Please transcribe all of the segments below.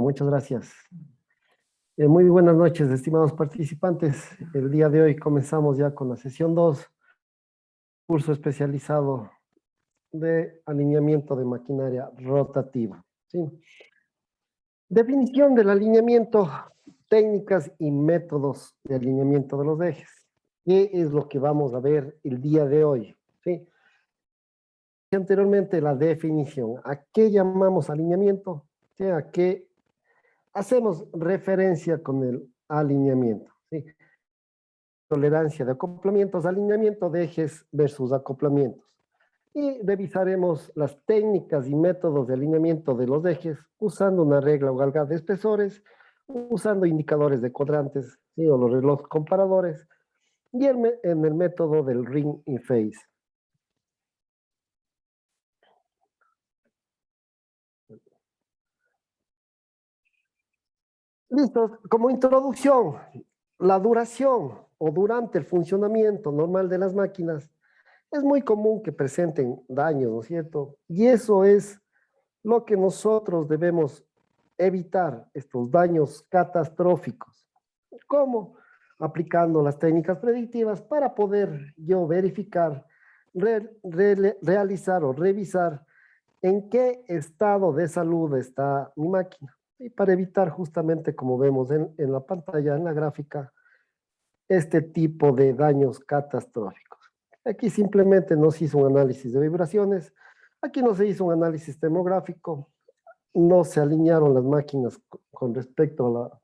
Muchas gracias. Muy buenas noches, estimados participantes. El día de hoy comenzamos ya con la sesión 2, curso especializado de alineamiento de maquinaria rotativa. ¿Sí? Definición del alineamiento, técnicas y métodos de alineamiento de los ejes. ¿Qué es lo que vamos a ver el día de hoy? ¿Sí? Anteriormente la definición. ¿A qué llamamos alineamiento? ¿Sí? ¿A qué hacemos referencia con el alineamiento? ¿Sí? Tolerancia de acoplamientos, alineamiento de ejes versus acoplamientos. Y revisaremos las técnicas y métodos de alineamiento de los ejes usando una regla o galga de espesores, usando indicadores de cuadrantes, ¿sí? O los relojes comparadores, y en el método del ring in phase. Listos, como introducción, la duración o durante el funcionamiento normal de las máquinas es muy común que presenten daños, ¿no es cierto? Y eso es lo que nosotros debemos evitar, estos daños catastróficos. ¿Cómo? Aplicando las técnicas predictivas para poder yo verificar, realizar o revisar en qué estado de salud está mi máquina. Y para evitar justamente, como vemos en la pantalla, en la gráfica, este tipo de daños catastróficos. Aquí simplemente no se hizo un análisis de vibraciones, aquí no se hizo un análisis termográfico, no se alinearon las máquinas con respecto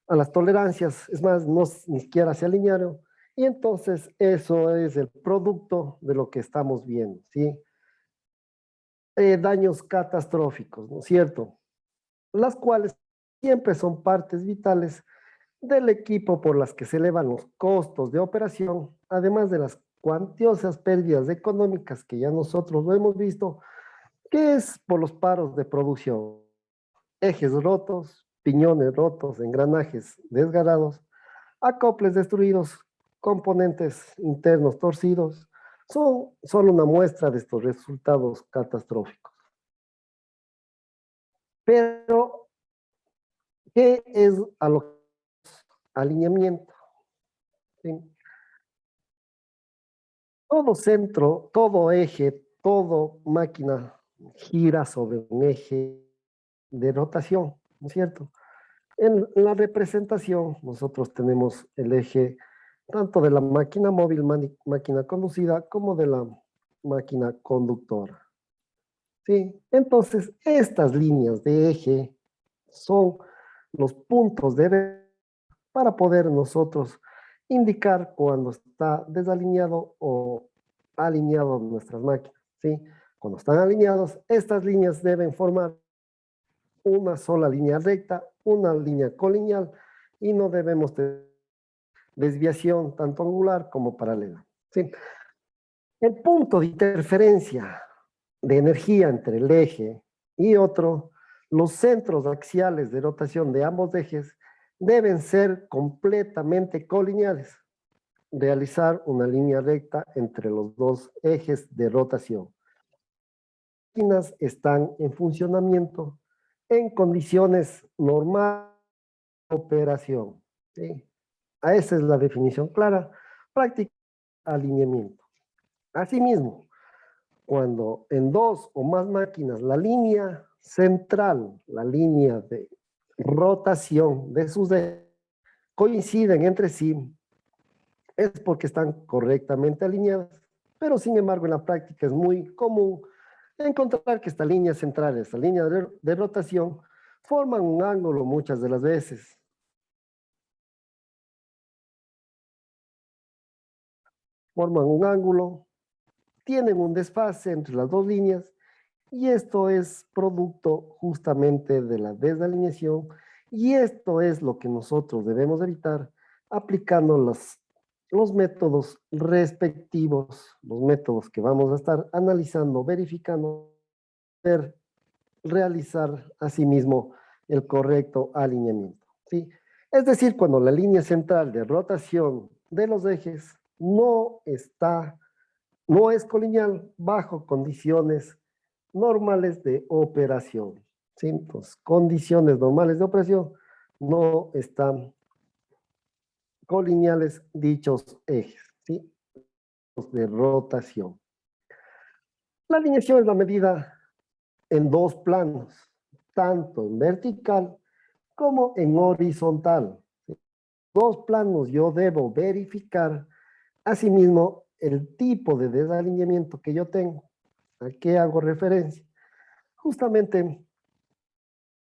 a las tolerancias, es más, no ni siquiera se alinearon, y entonces eso es el producto de lo que estamos viendo, ¿sí? Daños catastróficos, ¿no es cierto? Las cuales siempre son partes vitales del equipo por las que se elevan los costos de operación, además de las cuantiosas pérdidas económicas que ya nosotros lo hemos visto, que es por los paros de producción, ejes rotos, piñones rotos, engranajes desgarados, acoples destruidos, componentes internos torcidos, son solo una muestra de estos resultados catastróficos. Pero, ¿qué es a lo que alineamiento? ¿Sí? Todo centro, todo eje, todo máquina gira sobre un eje de rotación, ¿no es cierto? En la representación, nosotros tenemos el eje tanto de la máquina móvil, máquina conducida, como de la máquina conductora. ¿Sí? Entonces, estas líneas de eje son los puntos de para poder nosotros indicar cuando está desalineado o alineado nuestras máquinas, ¿sí? Cuando están alineados, estas líneas deben formar una sola línea recta, una línea colineal, y no debemos tener desviación tanto angular como paralela, ¿sí? El punto de interferencia de energía entre el eje y otro, los centros axiales de rotación de ambos ejes deben ser completamente colineales. Realizar una línea recta entre los dos ejes de rotación. Las máquinas están en funcionamiento en condiciones normales de operación. ¿Sí? Esa es la definición clara, práctica, alineamiento. Asimismo, cuando en dos o más máquinas la línea central, la línea de rotación de sus ejes coinciden entre sí, es porque están correctamente alineadas, pero sin embargo en la práctica es muy común encontrar que esta línea central, esta línea de rotación, forman un ángulo muchas de las veces. Forman un ángulo, tienen un desfase entre las dos líneas y esto es producto justamente de la desalineación y esto es lo que nosotros debemos evitar aplicando los métodos respectivos, los métodos que vamos a estar analizando, verificando, realizar asimismo el correcto alineamiento, ¿sí? Es decir, cuando la línea central de rotación de los ejes no es colineal bajo condiciones normales de operación, ¿sí? Entonces, condiciones normales de operación no están colineales dichos ejes, ¿sí? De rotación. La alineación es la medida en dos planos, tanto en vertical como en horizontal. Dos planos yo debo verificar, asimismo, el tipo de desalineamiento que yo tengo. ¿A qué hago referencia? Justamente,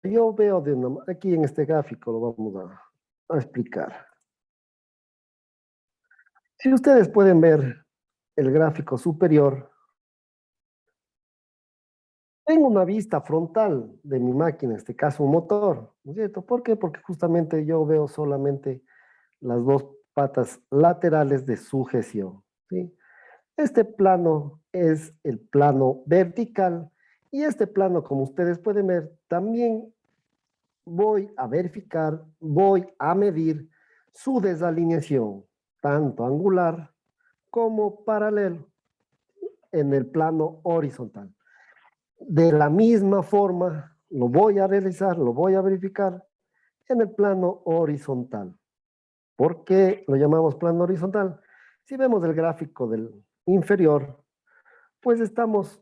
yo veo aquí en este gráfico, lo vamos a explicar. Si ustedes pueden ver el gráfico superior, tengo una vista frontal de mi máquina, en este caso un motor, ¿no es cierto? ¿Por qué? Porque justamente yo veo solamente las dos patas laterales de sujeción, ¿sí? Este plano es el plano vertical y este plano, como ustedes pueden ver, también voy a verificar, voy a medir su desalineación, tanto angular como paralelo en el plano horizontal. De la misma forma, lo voy a realizar, lo voy a verificar en el plano horizontal. ¿Por qué lo llamamos plano horizontal? Si vemos el gráfico del inferior, pues estamos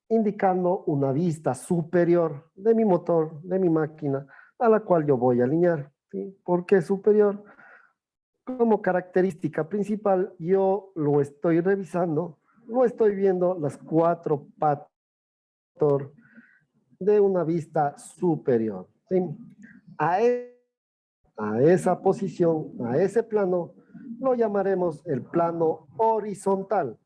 indicando una vista superior de mi motor, de mi máquina, a la cual yo voy a alinear, ¿sí? ¿Por qué superior? Como característica principal, yo lo estoy revisando, lo estoy viendo las cuatro patas de una vista superior, ¿sí? A, a esa posición, a ese plano, lo llamaremos el plano horizontal.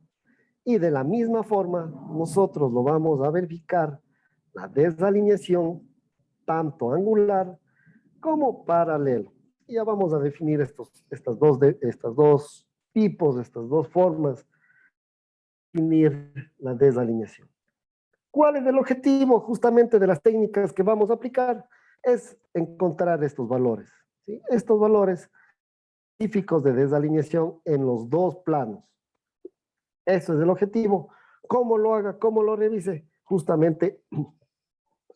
Y de la misma forma, nosotros lo vamos a verificar la desalineación tanto angular como paralelo. Y ya vamos a definir estas dos tipos, estas dos formas de definir la desalineación. ¿Cuál es el objetivo justamente de las técnicas que vamos a aplicar? Es encontrar estos valores, ¿sí? Estos valores específicos de desalineación en los dos planos. Eso es el objetivo. ¿Cómo lo haga? ¿Cómo lo revise? Justamente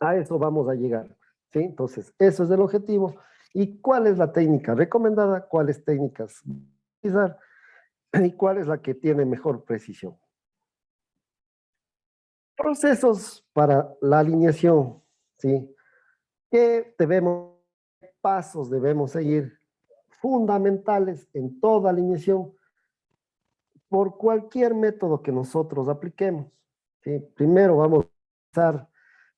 a eso vamos a llegar, ¿sí? Entonces, eso es el objetivo. ¿Y cuál es la técnica recomendada? ¿Cuáles técnicas utilizar? ¿Y cuál es la que tiene mejor precisión? Procesos para la alineación, ¿sí? ¿Qué pasos debemos seguir? Fundamentales en toda alineación por cualquier método que nosotros apliquemos, ¿sí? Primero vamos a usar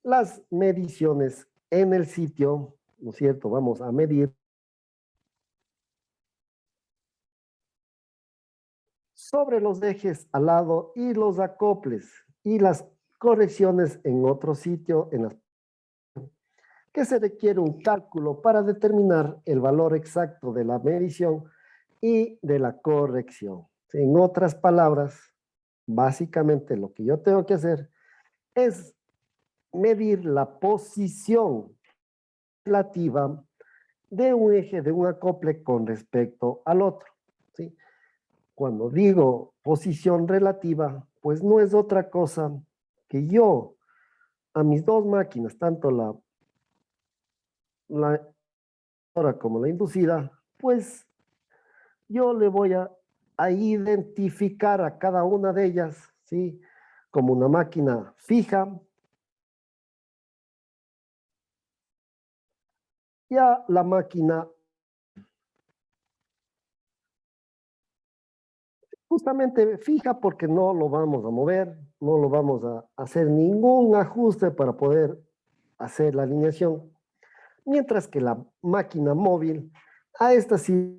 las mediciones en el sitio, ¿no es cierto? Vamos a medir sobre los ejes al lado y los acoples y las correcciones en otro sitio en las que se requiere un cálculo para determinar el valor exacto de la medición y de la corrección. En otras palabras, básicamente lo que yo tengo que hacer es medir la posición relativa de un eje de un acople con respecto al otro, ¿sí? Cuando digo posición relativa, pues no es otra cosa que yo a mis dos máquinas, tanto la como la inducida, pues yo le voy a identificar a cada una de ellas, ¿sí? Como una máquina fija y a la máquina justamente fija porque no lo vamos a mover, no lo vamos a hacer ningún ajuste para poder hacer la alineación. Mientras que la máquina móvil, a esta sí,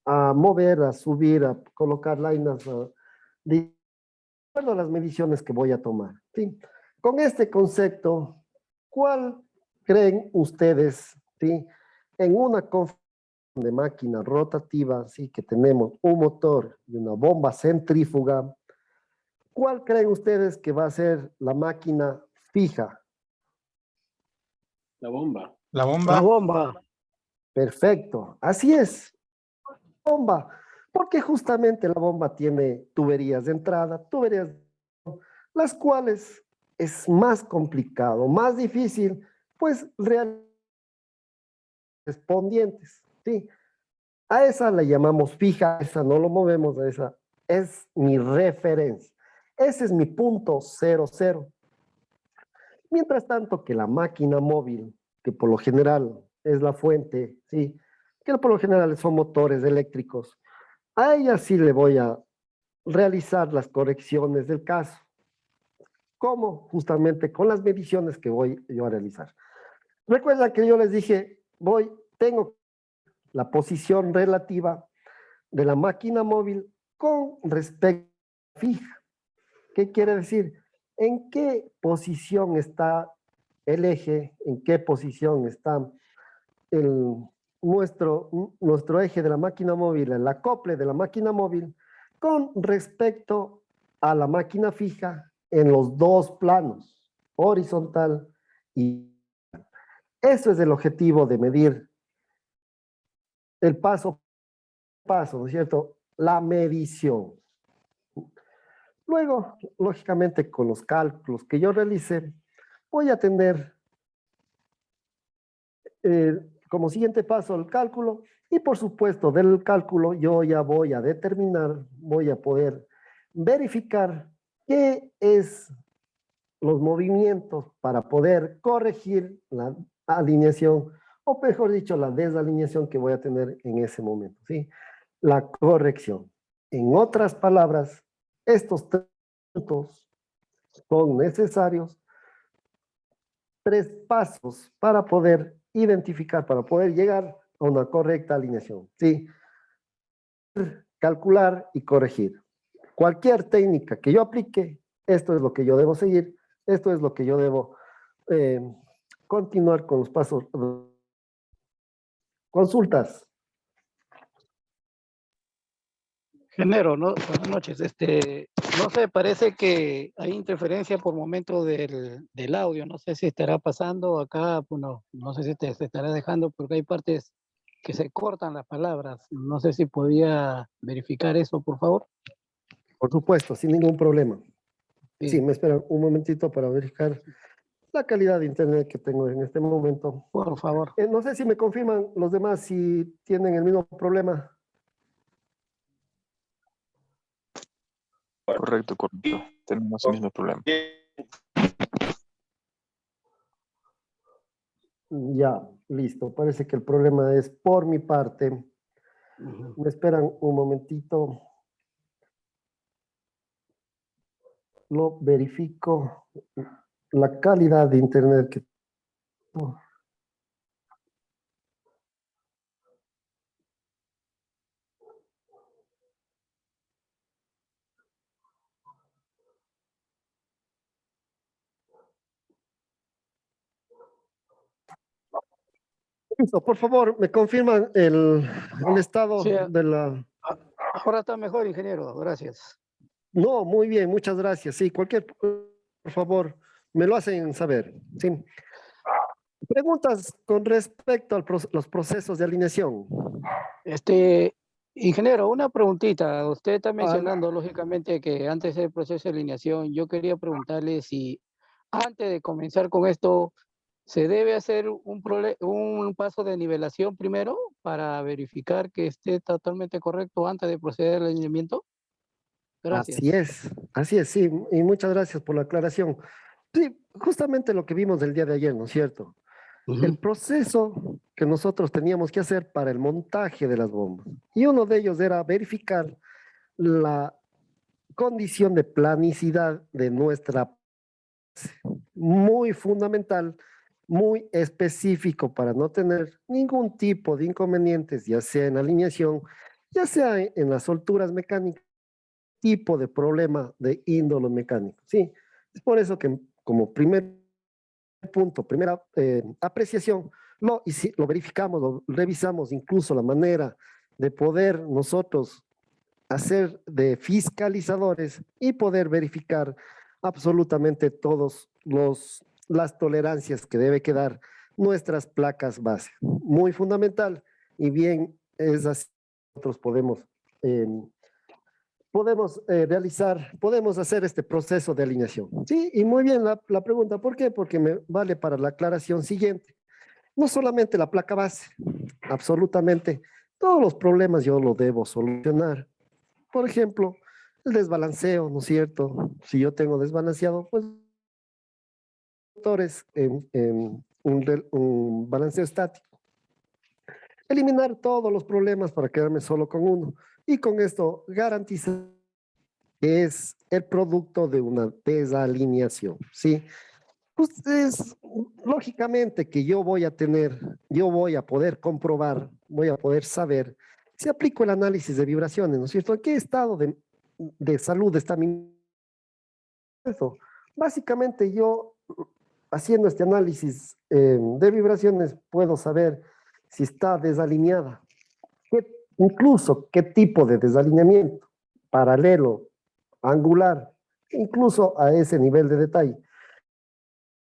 a mover, a subir, a colocar líneas, de acuerdo a las mediciones que voy a tomar, ¿sí? Con este concepto, ¿cuál creen ustedes, ¿sí? En una configuración de máquina rotativa, ¿sí? Que tenemos un motor y una bomba centrífuga, ¿cuál creen ustedes que va a ser la máquina fija? La bomba. La La bomba. bomba. Perfecto, así es, bomba, porque justamente la bomba tiene tuberías de entrada, tuberías, las cuales es más complicado, más difícil, pues respondientes, ¿sí? A esa la llamamos fija, a esa no lo movemos, a esa es mi referencia. Ese es mi punto 00. Mientras tanto que la máquina móvil, que por lo general es la fuente, ¿sí? Que por lo general son motores eléctricos, a ella sí le voy a realizar las correcciones del caso. ¿Cómo? Justamente con las mediciones que voy yo a realizar. Recuerda que yo les dije, tengo la posición relativa de la máquina móvil con respecto a fija. ¿Qué quiere decir? ¿En qué posición está el eje? ¿En qué posición está el, nuestro eje de la máquina móvil, el acople de la máquina móvil con respecto a la máquina fija en los dos planos, horizontal y... Eso es el objetivo de medir el paso a paso, ¿no es cierto? La medición. Luego, lógicamente, con los cálculos que yo realice, voy a tener como siguiente paso el cálculo y por supuesto del cálculo yo ya voy a determinar, voy a poder verificar qué es los movimientos para poder corregir la alineación o mejor dicho la desalineación que voy a tener en ese momento, ¿sí? La corrección. En otras palabras, estos tres puntos son necesarios, tres pasos para poder identificar, para poder llegar a una correcta alineación, ¿sí? Calcular y corregir. Cualquier técnica que yo aplique, esto es lo que yo debo seguir, esto es lo que yo debo eh, continuar con los pasos. Consultas. Ingeniero, ¿no? Buenas noches. No sé, parece que hay interferencia por momento del audio. No sé si estará pasando acá, bueno, no sé si se estará dejando porque hay partes que se cortan las palabras. No sé si podía verificar eso, por favor. Por supuesto, sin ningún problema. Sí, Sí, me esperan un momentito para verificar la calidad de internet que tengo en este momento. por favor. No sé si me confirman los demás si tienen el mismo problema. Correcto, correcto. Tenemos el mismo problema. Ya, listo. Parece que el problema es por mi parte. Me esperan un momentito. Lo verifico. La calidad de internet que... Listo, por favor, me confirman el Sí, estado de la... ahora está mejor, ingeniero. Gracias. No, muy bien, muchas gracias. Sí, cualquier, por favor, me lo hacen saber. Sí. Preguntas con respecto a los procesos de alineación. Ingeniero, una preguntita. Usted está Al- mencionando, lógicamente, que antes del proceso de alineación, yo quería preguntarle si antes de comenzar con esto, ¿se debe hacer un paso de nivelación primero para verificar que esté totalmente correcto antes de proceder al alineamiento? Gracias. así es, sí, y muchas gracias por la aclaración. Sí, justamente lo que vimos el día de ayer, ¿no es cierto? El Ujú. proceso que nosotros teníamos que hacer para el montaje de las bombas. Y uno de ellos era verificar la condición de planicidad de nuestra, muy fundamental, muy específico para no tener ningún tipo de inconvenientes, ya sea en alineación, ya sea en las solturas mecánicas, tipo de problema de índole mecánico. Sí, es por eso que como primer punto, primera apreciación, lo verificamos, lo revisamos, incluso la manera de poder nosotros hacer de fiscalizadores y poder verificar absolutamente las tolerancias que debe quedar nuestras placas base. Muy fundamental y bien es así nosotros podemos podemos hacer este proceso de alineación. Sí, y muy bien la pregunta, ¿por qué? Porque me vale para la aclaración siguiente. No solamente la placa base, absolutamente todos los problemas yo los debo solucionar. Por ejemplo, el desbalanceo, ¿no es cierto? Si yo tengo desbalanceado, pues motores en un balanceo estático. Eliminar todos los problemas para quedarme solo con uno. Y con esto garantizar que es el producto de una desalineación, ¿sí? Pues es lógicamente que yo voy a poder comprobar, voy a poder saber si aplico el análisis de vibraciones, ¿no es cierto? ¿En qué estado de salud está mi... Eso. Básicamente yo, haciendo este análisis de vibraciones, puedo saber si está desalineada, incluso qué tipo de desalineamiento, paralelo, angular, incluso a ese nivel de detalle.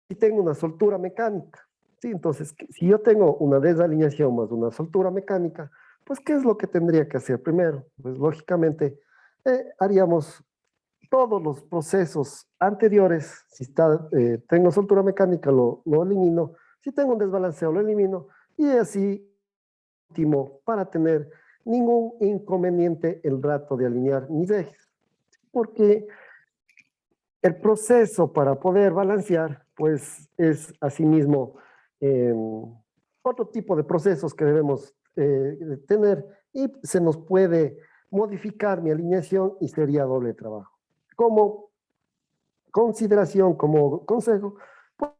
Si tengo una soltura mecánica, ¿sí? Entonces, si yo tengo una desalineación más una soltura mecánica, pues, ¿qué es lo que tendría que hacer primero? Pues, lógicamente, haríamos todos los procesos anteriores. Si tengo soltura mecánica, lo elimino. Si tengo un desbalanceo, lo elimino. Y así, último, para tener ningún inconveniente el rato de alinear mis ejes. Porque el proceso para poder balancear, pues es asimismo otro tipo de procesos que debemos tener y se nos puede modificar mi alineación y sería doble trabajo. Como consideración, como consejo, pues,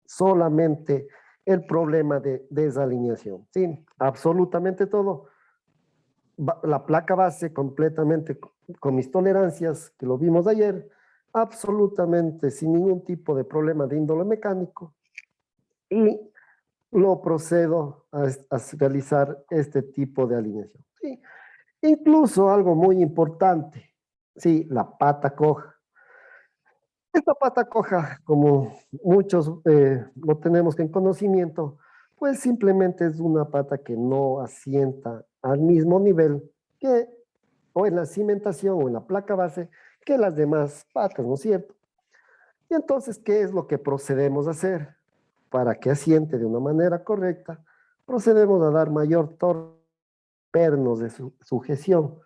solamente el problema de desalineación, ¿sí? Absolutamente todo. La placa base completamente con mis tolerancias, que lo vimos ayer, absolutamente sin ningún tipo de problema de índole mecánico, y lo procedo a realizar este tipo de alineación. ¿Sí? Incluso algo muy importante, sí, la pata coja. Esta pata coja, como muchos lo tenemos en conocimiento, pues simplemente es una pata que no asienta al mismo nivel que o en la cimentación o en la placa base que las demás patas, ¿no es cierto? Y entonces, ¿qué es lo que procedemos a hacer? Para que asiente de una manera correcta, procedemos a dar mayor torque pernos de sujeción.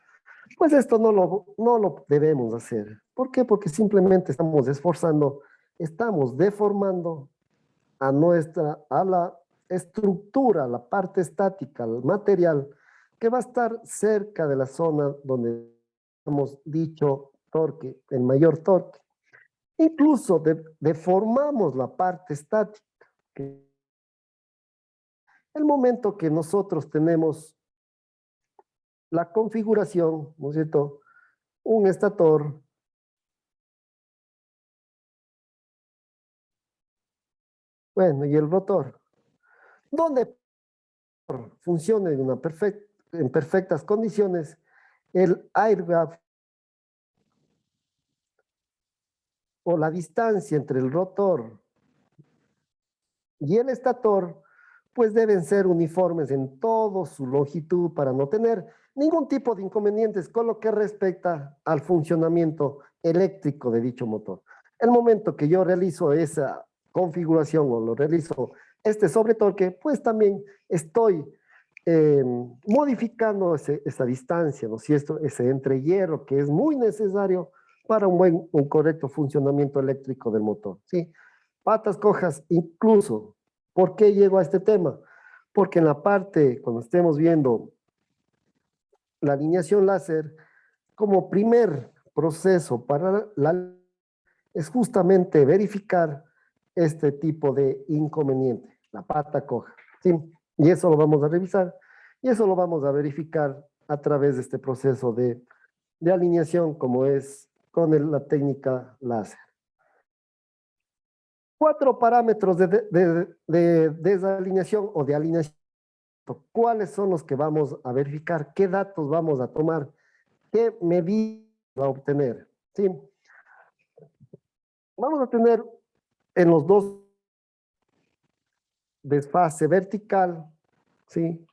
Pues esto no lo debemos hacer. ¿Por qué? Porque simplemente estamos esforzando, estamos deformando a la estructura, la parte estática, el material, que va a estar cerca de la zona donde hemos dicho torque, el mayor torque. Incluso deformamos la parte estática. Que el momento que nosotros tenemos la configuración, ¿no es cierto? Un estator, bueno, y el rotor, donde funcione en perfectas condiciones, el airbag o la distancia entre el rotor y el estator, pues deben ser uniformes en toda su longitud para no tener ningún tipo de inconvenientes con lo que respecta al funcionamiento eléctrico de dicho motor. El momento que yo realizo esa configuración o lo realizo este sobretorque, pues también estoy modificando esa distancia, ¿no es cierto? Ese entrehierro que es muy necesario para un correcto funcionamiento eléctrico del motor, ¿sí? Patas cojas, incluso, ¿por qué llego a este tema? Porque en la parte, cuando estemos viendo la alineación láser, como primer proceso para es justamente verificar este tipo de inconveniente, la pata coja, ¿sí? Y eso lo vamos a revisar y eso lo vamos a verificar a través de este proceso de alineación como es con la técnica láser. 4 parámetros de desalineación o de alineación. ¿Cuáles son los que vamos a verificar? ¿Qué datos vamos a tomar? ¿Qué medidas va a obtener? ¿Sí? Vamos a tener en los dos desfase vertical, ¿sí?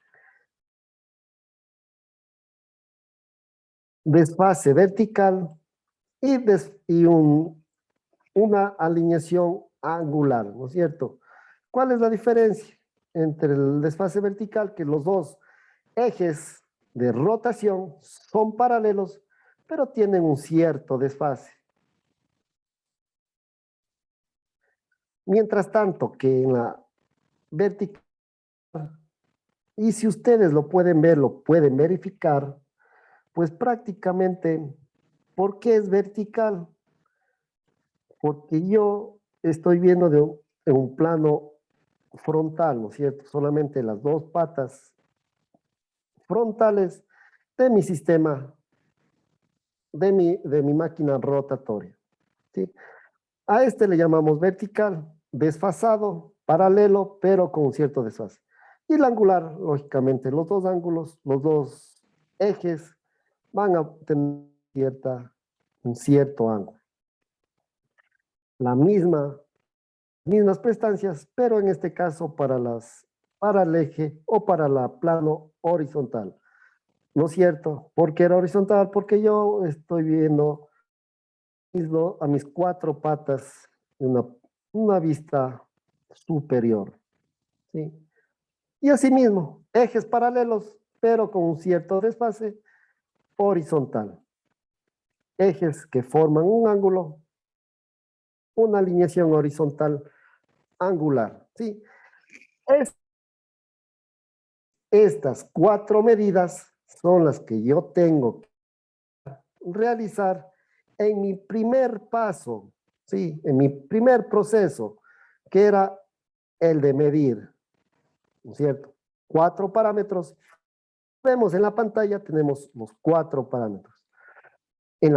desfase vertical y una alineación angular, ¿no es cierto? ¿Cuál es la diferencia entre el desfase vertical? Que los dos ejes de rotación son paralelos, pero tienen un cierto desfase. Mientras tanto que en la vertical, y si ustedes lo pueden ver, lo pueden verificar, pues prácticamente, ¿por qué es vertical? Porque yo estoy viendo en un plano frontal, ¿no es cierto? Solamente las dos patas frontales de mi sistema, de mi máquina rotatoria, ¿sí? A este le llamamos vertical, desfasado, paralelo, pero con un cierto desfase. Y el angular, lógicamente, los dos ángulos, los dos ejes van a tener un cierto ángulo. La mismas prestancias, pero en este caso para el eje o para la plano horizontal. ¿No es cierto? ¿Por qué era horizontal? Porque yo estoy viendo a mis cuatro patas en una vista superior, ¿sí? Y asimismo, ejes paralelos, pero con un cierto desfase horizontal. Ejes que forman un ángulo, una alineación horizontal angular, ¿sí? Estas cuatro medidas son las que yo tengo que realizar en mi primer paso, ¿sí? En mi primer proceso, que era el de medir, ¿no es cierto? Cuatro parámetros. Vemos en la pantalla, tenemos los cuatro parámetros. En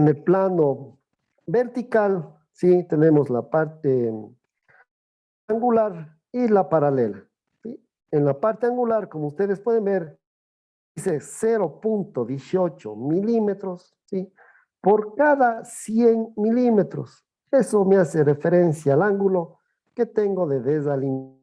el plano vertical, ¿sí? Tenemos la parte angular y la paralela, ¿sí? En la parte angular, como ustedes pueden ver, dice 0.18 milímetros, ¿sí? Por cada 100 milímetros. Eso me hace referencia al ángulo que tengo de desalineación.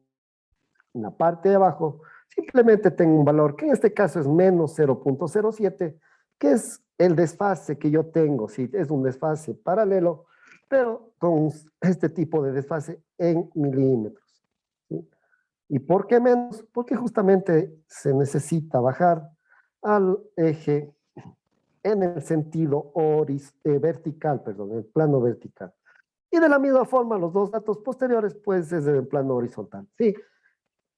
En la parte de abajo, simplemente tengo un valor que en este caso es menos 0.07, que es el desfase que yo tengo, ¿sí? Es un desfase paralelo, pero con este tipo de desfase en milímetros, ¿sí? ¿Y por qué menos? Porque justamente se necesita bajar al eje en el sentido vertical, perdón, en el plano vertical. Y de la misma forma, los dos datos posteriores, pues es en el plano horizontal, ¿sí?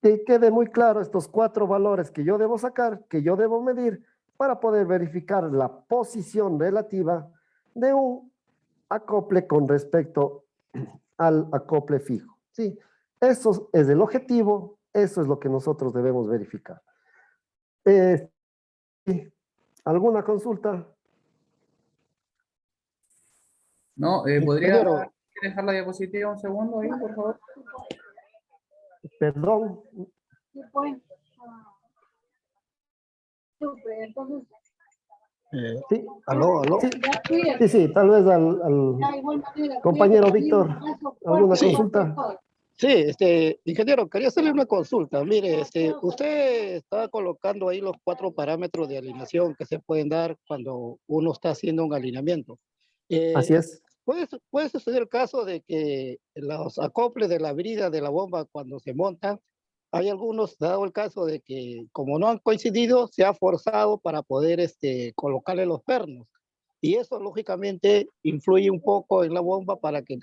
Que quede muy claro estos cuatro valores que yo debo sacar, que yo debo medir para poder verificar la posición relativa de un acople con respecto al acople fijo, ¿sí? Eso es el objetivo, eso es lo que nosotros debemos verificar. ¿Sí? ¿Alguna consulta? No, ¿podría Ingeniero, dejar la diapositiva un segundo ahí, por favor? Perdón, sí, aló. sí, sí, tal vez al compañero Víctor, ¿alguna Sí, consulta? sí, ingeniero, quería hacerle una consulta. Mire, usted está colocando ahí los cuatro parámetros de alineación que se pueden dar cuando uno está haciendo un alineamiento. Así es. Puede suceder el caso de que los acoples de la brida de la bomba cuando se montan, hay algunos, dado el caso de que como no han coincidido, se ha forzado para poder colocarle los pernos. Y eso lógicamente influye un poco en la bomba para que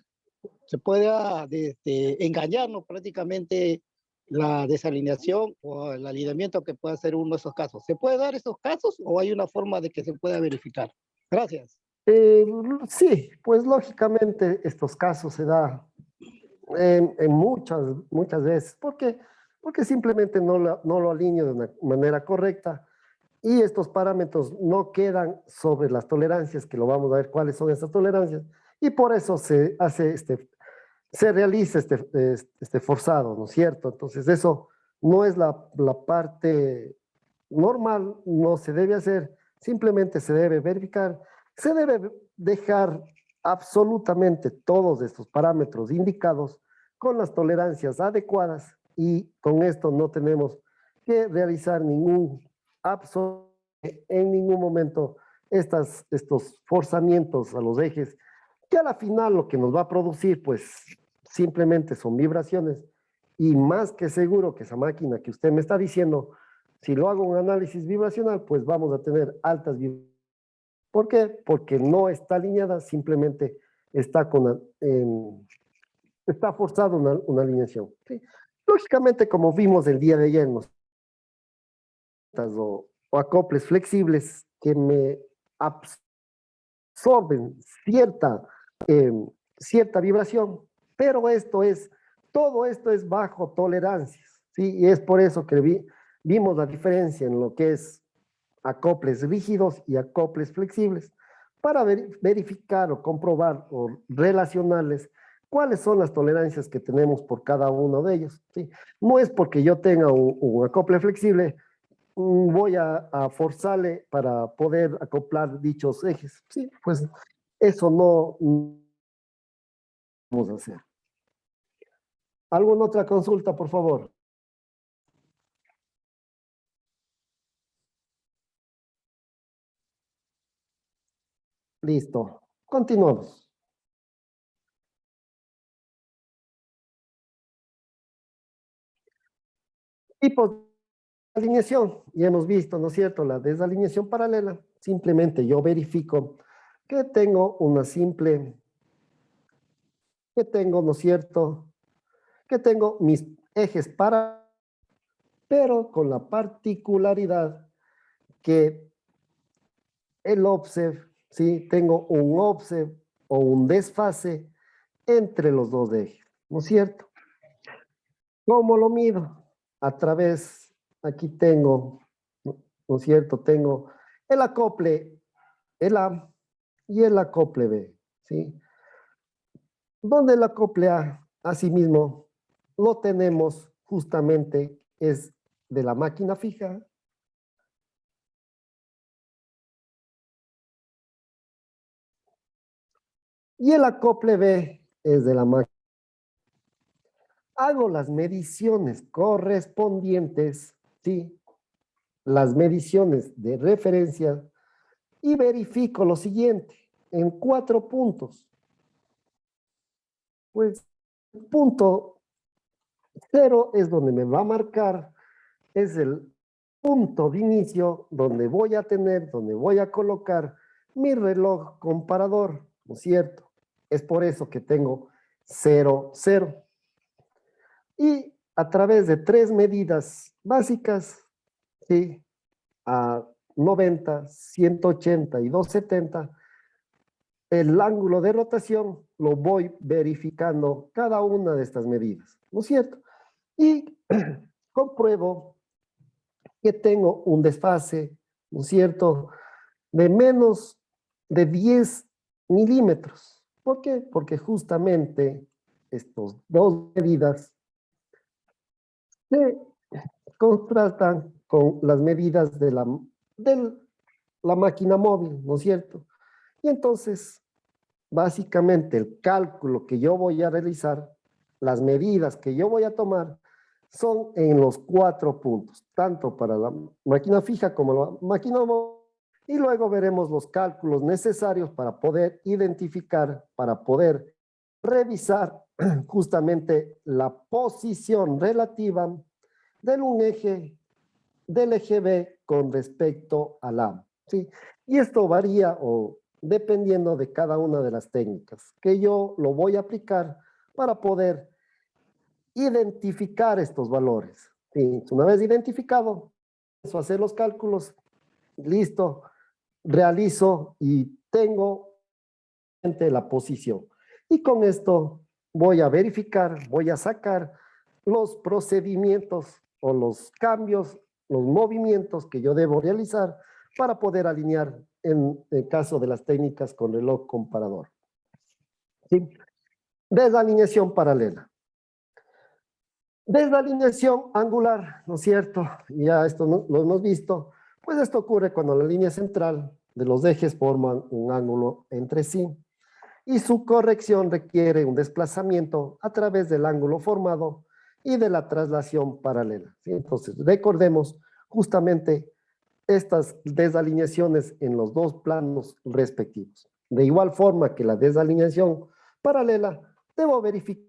se pueda engañarnos prácticamente la desalineación o el alineamiento que pueda ser uno de esos casos. ¿Se puede dar esos casos o hay una forma de que se pueda verificar? Gracias. Eh, sí, pues lógicamente estos casos se da en muchas veces. ¿Por qué? Porque simplemente no lo alineo de una manera correcta y estos parámetros no quedan sobre las tolerancias, que lo vamos a ver cuáles son esas tolerancias, y por eso se realiza este forzado, ¿no es cierto? Entonces eso no es la parte normal, no se debe hacer, simplemente se debe verificar, se debe dejar absolutamente todos estos parámetros indicados con las tolerancias adecuadas y con esto no tenemos que realizar ningún absoluto en ningún momento estos forzamientos a los ejes, que a la final lo que nos va a producir, pues simplemente son vibraciones. Y más que seguro que esa máquina que usted me está diciendo, si lo hago un análisis vibracional, pues vamos a tener altas vibraciones. ¿Por qué? Porque no está alineada, simplemente está está forzada una alineación. ¿Sí? Lógicamente, como vimos el día de ayer, o acoples flexibles que me absorben eh, cierta vibración, pero todo esto es bajo tolerancias, ¿sí? Y es por eso que vimos la diferencia en lo que es acoples rígidos y acoples flexibles, para verificar o comprobar o relacionarles cuáles son las tolerancias que tenemos por cada uno de ellos, ¿sí? No es porque yo tenga un acople flexible, voy a forzarle para poder acoplar dichos ejes. Sí, pues eso no vamos a hacer. ¿Alguna otra consulta, por favor? Listo. Continuamos. Tipos de alineación. Ya hemos visto, ¿no es cierto? La desalineación paralela. Simplemente yo verifico que tengo ¿no es cierto? Que tengo mis ejes para, pero con la particularidad que el offset, ¿sí? Tengo un offset o un desfase entre los dos ejes, ¿no es cierto? ¿Cómo lo mido? Aquí tengo, ¿no es cierto? Tengo el acople, el A y el acople B, ¿sí? Donde el acople A, asimismo, lo tenemos justamente, es de la máquina fija, y el acople B es de la máquina. Hago las mediciones correspondientes, ¿sí? Las mediciones de referencia y verifico lo siguiente, en 4 puntos. Pues punto 0 es donde me va a marcar, es el punto de inicio donde voy a colocar mi reloj comparador, ¿no es cierto? Es por eso que tengo 0, 0. Y a través de 3 medidas básicas, ¿sí? A 90, 180 y 270, el ángulo de rotación lo voy verificando cada una de estas medidas, ¿no es cierto? Y compruebo que tengo un desfase, ¿no es cierto?, de menos de 10 milímetros. ¿Por qué? Porque justamente estas dos medidas se contrastan con las medidas de la máquina móvil, ¿no es cierto? Y entonces, básicamente, el cálculo que yo voy a realizar, las medidas que yo voy a tomar, son en los 4 puntos, tanto para la máquina fija como la máquina móvil, y luego veremos los cálculos necesarios para poder identificar, para poder revisar justamente la posición relativa del eje B con respecto al A, ¿sí? Y esto varía dependiendo de cada una de las técnicas, que yo lo voy a aplicar para poder identificar estos valores. ¿Sí? Una vez identificado, empiezo a hacer los cálculos, listo, realizo y tengo la posición. Y con esto voy a verificar, voy a sacar los procedimientos o los cambios, los movimientos que yo debo realizar para poder alinear en el caso de las técnicas con reloj comparador. ¿Sí? Desalineación paralela. Desalineación angular, ¿no es cierto? Ya esto lo hemos visto. Pues esto ocurre cuando la línea central de los ejes forman un ángulo entre sí y su corrección requiere un desplazamiento a través del ángulo formado y de la traslación paralela, ¿sí? Entonces, recordemos justamente estas desalineaciones en los dos planos respectivos. De igual forma que la desalineación paralela, debo verificar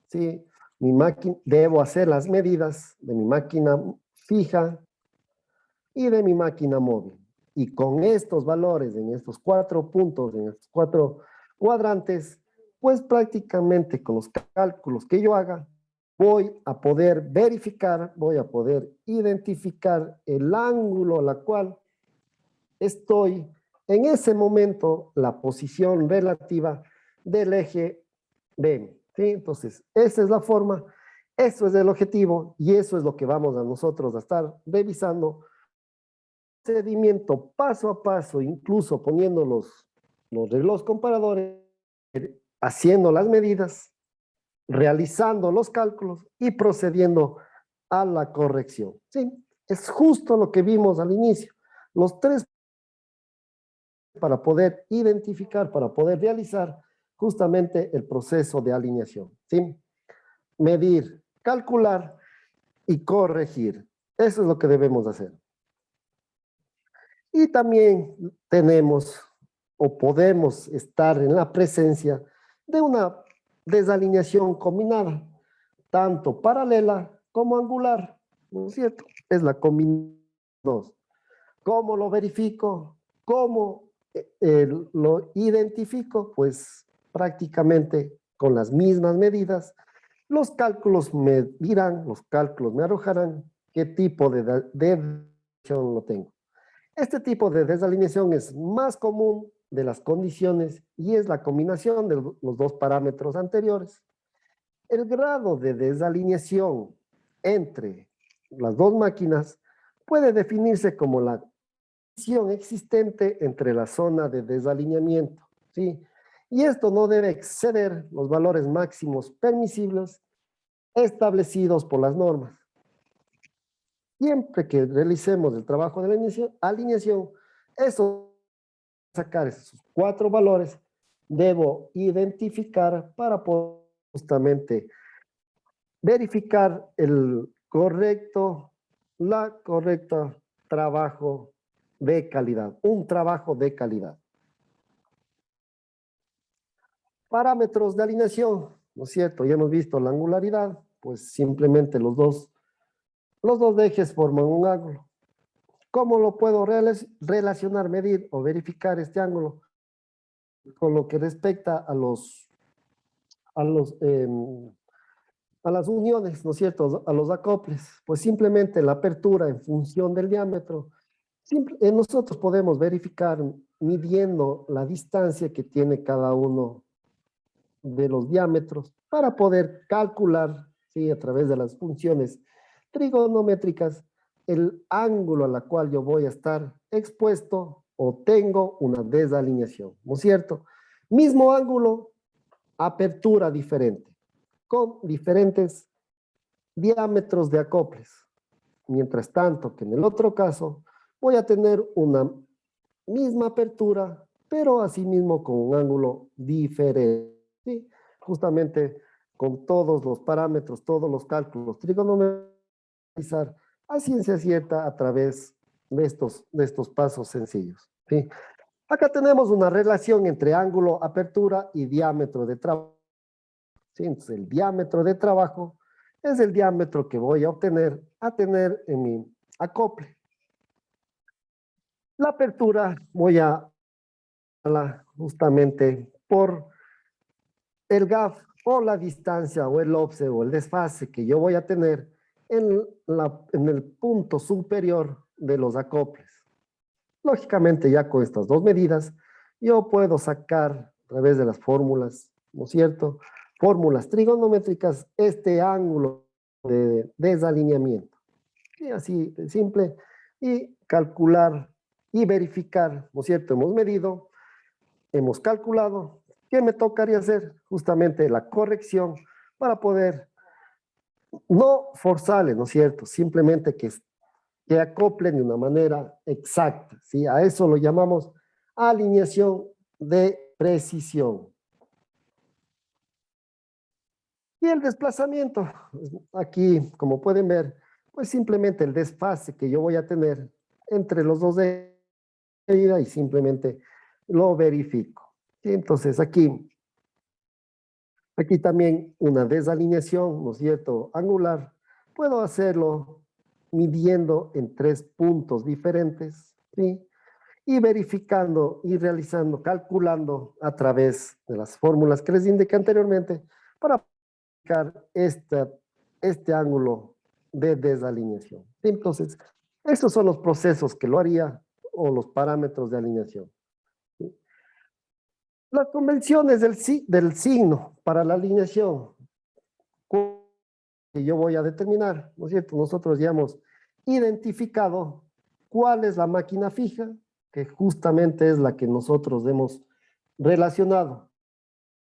si mi máquina, debo hacer las medidas de mi máquina fija y de mi máquina móvil. Y con estos valores en estos 4 puntos, en estos 4 cuadrantes, pues prácticamente con los cálculos que yo haga, voy a poder verificar, voy a poder identificar el ángulo a la cual estoy en ese momento, la posición relativa del eje B. ¿Sí? Entonces, esa es la forma, eso es el objetivo y eso es lo que vamos a nosotros a estar revisando. Procedimiento paso a paso, incluso poniendo los relojes comparadores, haciendo las medidas, realizando los cálculos y procediendo a la corrección. ¿Sí? Es justo lo que vimos al inicio. Los 3 para poder identificar, para poder realizar justamente el proceso de alineación. ¿Sí? Medir, calcular y corregir. Eso es lo que debemos hacer. Y también tenemos o podemos estar en la presencia de una desalineación combinada, tanto paralela como angular, ¿no es cierto? Es la combinación de dos. ¿Cómo lo verifico? ¿Cómo lo identifico? Pues prácticamente con las mismas medidas. Los cálculos me dirán, los cálculos me arrojarán qué tipo de desalineación lo tengo. Este tipo de desalineación es más común de las condiciones y es la combinación de los dos parámetros anteriores. El grado de desalineación entre las dos máquinas puede definirse como la tensión existente entre la zona de desalineamiento, ¿sí? Y esto no debe exceder los valores máximos permisibles establecidos por las normas. Siempre que realicemos el trabajo de la alineación, eso sacar esos 4 valores, debo identificar para poder justamente verificar la correcta trabajo de calidad, un trabajo de calidad. Parámetros de alineación, ¿no es cierto? Ya hemos visto la angularidad, pues simplemente los dos ejes forman un ángulo. ¿Cómo lo puedo relacionar, medir o verificar este ángulo? Con lo que respecta a las uniones, ¿no es cierto? A los acoples, pues simplemente la apertura en función del diámetro. Nosotros podemos verificar midiendo la distancia que tiene cada uno de los diámetros para poder calcular, ¿sí? A través de las funciones trigonométricas, el ángulo a la cual yo voy a estar expuesto o tengo una desalineación, ¿no es cierto? Mismo ángulo, apertura diferente, con diferentes diámetros de acoples. Mientras tanto que en el otro caso voy a tener una misma apertura, pero asimismo con un ángulo diferente, ¿sí? Justamente con todos los parámetros, todos los cálculos trigonométricos a ciencia cierta a través de estos pasos sencillos, ¿sí? Acá tenemos una relación entre ángulo, apertura y diámetro de trabajo. ¿Sí? Entonces, el diámetro de trabajo es el diámetro que voy a tener en mi acople. La apertura voy a justamente por el gap o la distancia o el offset o el desfase que yo voy a tener en el punto superior de los acoples. Lógicamente, ya con estas dos medidas, yo puedo sacar a través de las fórmulas, ¿no es cierto? Fórmulas trigonométricas, este ángulo de desalineamiento. Y así de simple. Y calcular y verificar, ¿no es cierto? Hemos medido, hemos calculado. ¿Qué me tocaría hacer? Justamente la corrección para poder no forzarle, ¿no es cierto? Simplemente que acoplen de una manera exacta, ¿sí? A eso lo llamamos alineación de precisión. Y el desplazamiento, aquí, como pueden ver, pues simplemente el desfase que yo voy a tener entre los dos de medida y simplemente lo verifico. ¿Sí? Entonces aquí también una desalineación, ¿no es cierto?, angular. Puedo hacerlo midiendo en 3 puntos diferentes, ¿sí? Y verificando y realizando, calculando a través de las fórmulas que les indiqué anteriormente para aplicar este ángulo de desalineación. Entonces, esos son los procesos que lo haría o los parámetros de alineación. Las convenciones del signo para la alineación que yo voy a determinar, ¿no es cierto? Nosotros ya hemos identificado cuál es la máquina fija, que justamente es la que nosotros hemos relacionado,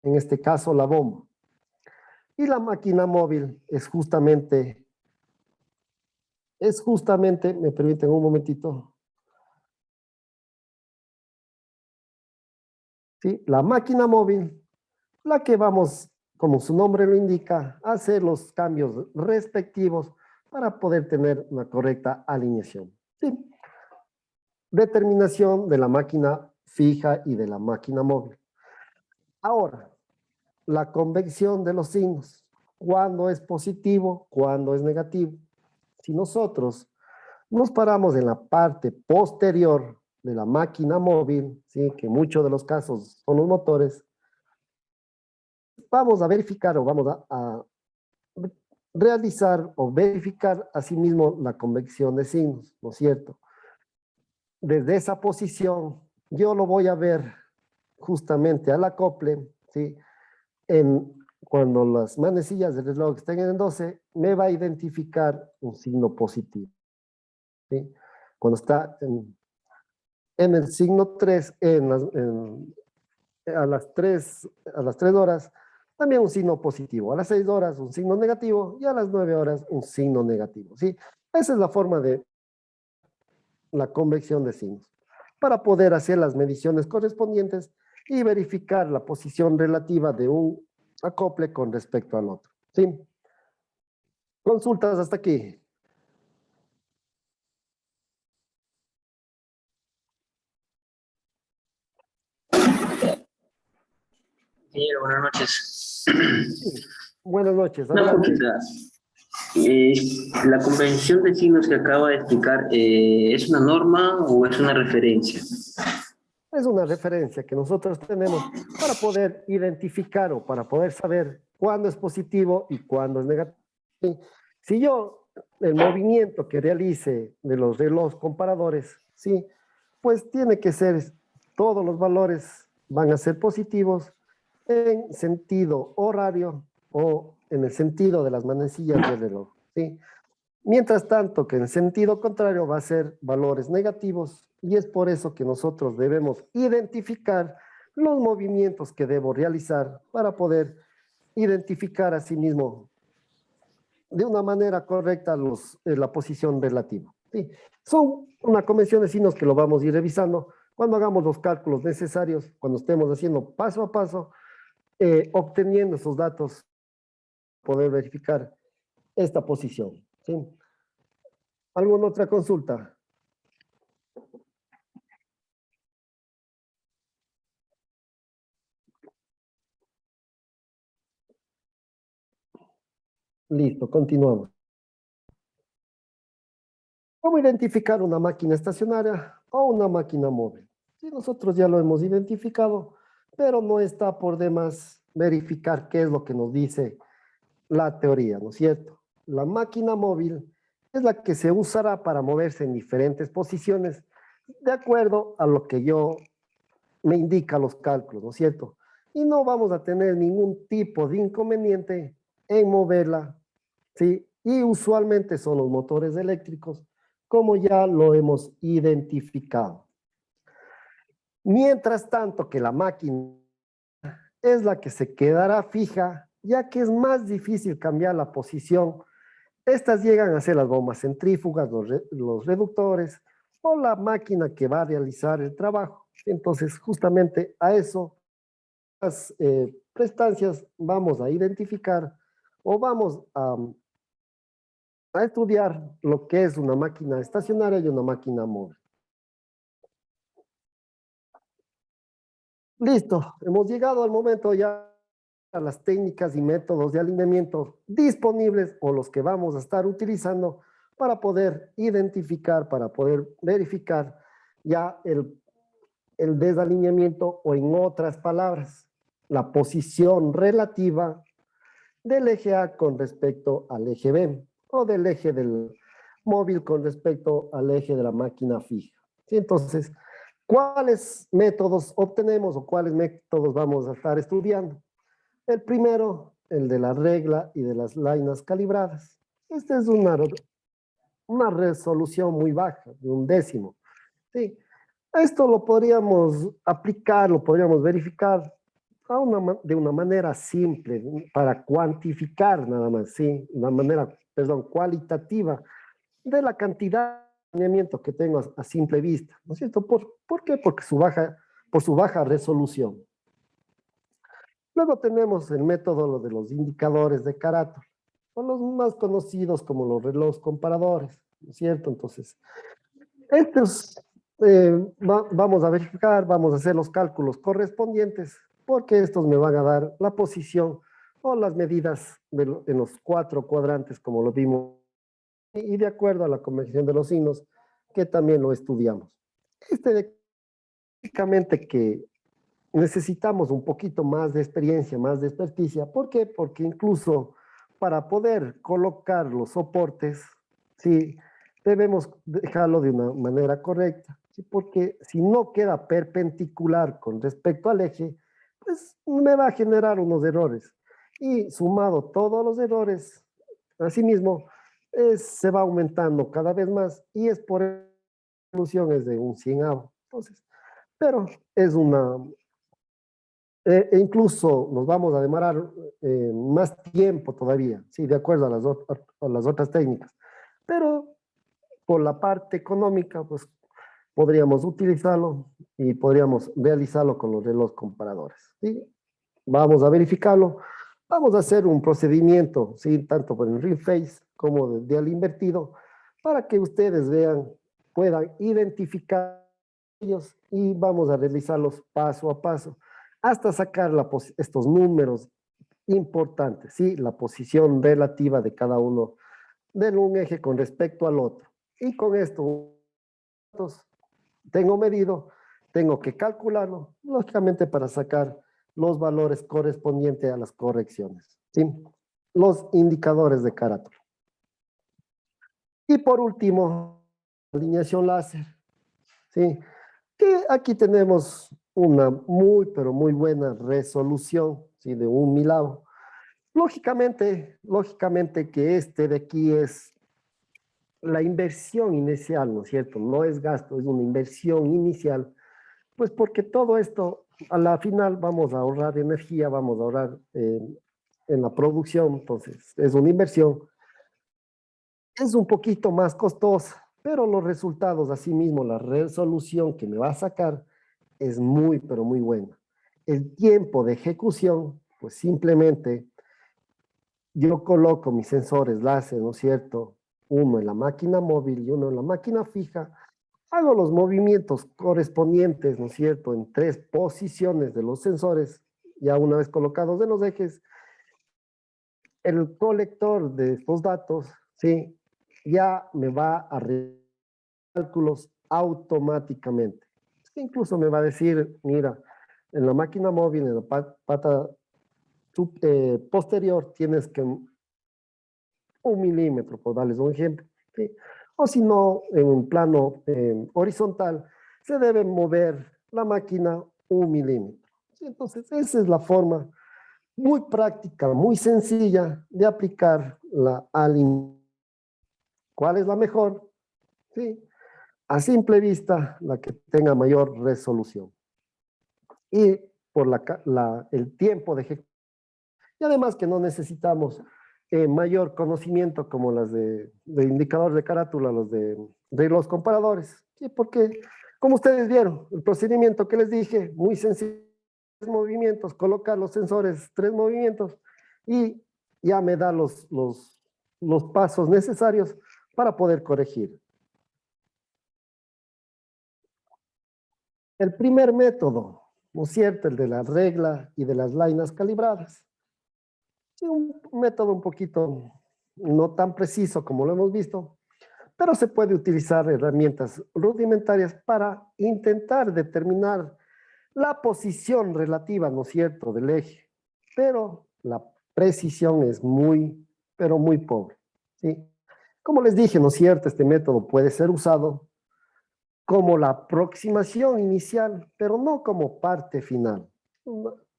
en este caso la bomba. Y la máquina móvil es justamente, me permiten un momentito. ¿Sí? La máquina móvil, la que vamos, como su nombre lo indica, a hacer los cambios respectivos para poder tener una correcta alineación. ¿Sí? Determinación de la máquina fija y de la máquina móvil. Ahora, la convección de los signos. ¿Cuándo es positivo? ¿Cuándo es negativo? Si nosotros nos paramos en la parte posterior de la máquina móvil, ¿sí?, que en muchos de los casos son los motores, vamos a verificar o vamos a realizar o verificar asimismo la convección de signos, ¿no es cierto? Desde esa posición, yo lo voy a ver justamente al acople, ¿sí? Cuando las manecillas del reloj estén en 12, me va a identificar un signo positivo, ¿sí? Cuando está en el signo 3, a las 3 horas, también un signo positivo. A las 6 horas, un signo negativo. Y a las 9 horas, un signo negativo, ¿sí? Esa es la forma de la convección de signos, para poder hacer las mediciones correspondientes y verificar la posición relativa de un acople con respecto al otro, ¿sí? Consultas hasta aquí. Ingeniero, buenas noches. Buenas noches, Una adelante. consulta. La convención de signos que acaba de explicar, ¿es una norma o es una referencia? Es una referencia que nosotros tenemos para poder identificar o para poder saber cuándo es positivo y cuándo es negativo. ¿Sí? Si yo, el movimiento que realice de los relojes comparadores, ¿sí?, pues tiene que ser, todos los valores van a ser positivos en sentido horario o en el sentido de las manecillas del reloj, ¿sí? Mientras tanto que en sentido contrario va a ser valores negativos y es por eso que nosotros debemos identificar los movimientos que debo realizar para poder identificar a sí mismo de una manera correcta la posición relativa. ¿Sí? Son una convención de signos que lo vamos a ir revisando cuando hagamos los cálculos necesarios, cuando estemos haciendo paso a paso, obteniendo esos datos, poder verificar esta posición. ¿Sí? ¿Alguna otra consulta? Listo, continuamos. ¿Cómo identificar una máquina estacionaria o una máquina móvil? Sí, nosotros ya lo hemos identificado, pero no está por demás verificar qué es lo que nos dice la teoría, ¿no es cierto? La máquina móvil es la que se usará para moverse en diferentes posiciones de acuerdo a lo que yo me indica los cálculos, ¿no es cierto? Y no vamos a tener ningún tipo de inconveniente en moverla, ¿sí? Y usualmente son los motores eléctricos, como ya lo hemos identificado. Mientras tanto que la máquina es la que se quedará fija, ya que es más difícil cambiar la posición. Estas llegan a ser las bombas centrífugas, los reductores o la máquina que va a realizar el trabajo. Entonces, justamente a eso, las prestancias vamos a identificar o vamos a a estudiar lo que es una máquina estacionaria y una máquina móvil. Listo, hemos llegado al momento ya a las técnicas y métodos de alineamiento disponibles o los que vamos a estar utilizando para poder identificar, para poder verificar ya el desalineamiento o en otras palabras, la posición relativa del eje A con respecto al eje B o del eje del móvil con respecto al eje de la máquina fija. ¿Sí? Entonces, ¿cuáles métodos obtenemos o cuáles métodos vamos a estar estudiando? El primero, el de la regla y de las lainas calibradas. Esta es una resolución muy baja, de 1/10. ¿Sí? Esto lo podríamos aplicar, lo podríamos verificar de una manera simple, para cuantificar nada más, ¿sí? Una manera, perdón, cualitativa de la cantidad de alineamiento que tengo a simple vista, ¿no es cierto? ¿Por qué? Porque por su baja resolución. Luego tenemos el método de los indicadores de carátula, o los más conocidos como los relojes comparadores, ¿no es cierto? Entonces, estos vamos a verificar, vamos a hacer los cálculos correspondientes, porque estos me van a dar la posición o las medidas en los 4 cuadrantes, como lo vimos, y de acuerdo a la convención de los signos, que también lo estudiamos. Básicamente que necesitamos un poquito más de experiencia, más de experticia. ¿Por qué? Porque incluso para poder colocar los soportes, ¿sí? Debemos dejarlo de una manera correcta, ¿sí? Porque si no queda perpendicular con respecto al eje, pues me va a generar unos errores. Y sumado todos los errores, asimismo, se va aumentando cada vez más y es por la solución es de un 100avo. Entonces, pero es e incluso nos vamos a demorar más tiempo todavía, sí, de acuerdo a las otras técnicas. Pero por la parte económica, pues podríamos utilizarlo y podríamos realizarlo con los relojes comparadores. ¿Sí? Vamos a verificarlo. Vamos a hacer un procedimiento, ¿sí? Tanto por el ring face como al invertido, para que ustedes vean, puedan identificar ellos y vamos a realizarlos paso a paso hasta sacar estos números importantes, ¿sí? La posición relativa de cada uno de un eje con respecto al otro. Y con esto tengo medido, tengo que calcularlo, lógicamente para sacar los valores correspondientes a las correcciones, ¿sí? Los indicadores de carátula. Y por último, alineación láser, ¿sí? Que aquí tenemos una muy, pero muy buena resolución, ¿sí? De 1.000avo. Lógicamente que este de aquí es la inversión inicial, ¿no es cierto? No es gasto, es una inversión inicial, pues porque todo esto, a la final vamos a ahorrar energía, vamos a ahorrar en la producción, entonces es una inversión. Es un poquito más costosa, pero los resultados, asimismo, la resolución que me va a sacar es muy, pero muy buena. El tiempo de ejecución, pues simplemente yo coloco mis sensores láser, ¿no es cierto? Uno en la máquina móvil y uno en la máquina fija. Hago los movimientos correspondientes, ¿no es cierto? En 3 posiciones de los sensores, ya una vez colocados en los ejes. El colector de estos datos, ¿sí? Ya me va a realizar cálculos automáticamente. Incluso me va a decir, mira, en la máquina móvil, en la pata posterior, tienes que 1 milímetro, por darles un ejemplo, ¿sí? O si no, en un plano horizontal, se debe mover la máquina 1 milímetro. ¿Sí? Entonces, esa es la forma muy práctica, muy sencilla de aplicar la alineación. ¿Cuál es la mejor? ¿Sí? A simple vista, la que tenga mayor resolución. Y por el tiempo de ejecución. Y además que no necesitamos mayor conocimiento como las de indicador de carátula, de los comparadores. ¿Sí? Porque, como ustedes vieron, el procedimiento que les dije, muy sencillo, 3 movimientos, colocar los sensores, 3 movimientos, y ya me da los los pasos necesarios para poder corregir. El primer método, ¿no es cierto? El de la regla y de las líneas calibradas. Sí, un método un poquito no tan preciso como lo hemos visto, pero se puede utilizar herramientas rudimentarias para intentar determinar la posición relativa, ¿no es cierto?, del eje, pero la precisión es muy, pero muy pobre, ¿sí? Como les dije, ¿no es cierto?, este método puede ser usado como la aproximación inicial, pero no como parte final,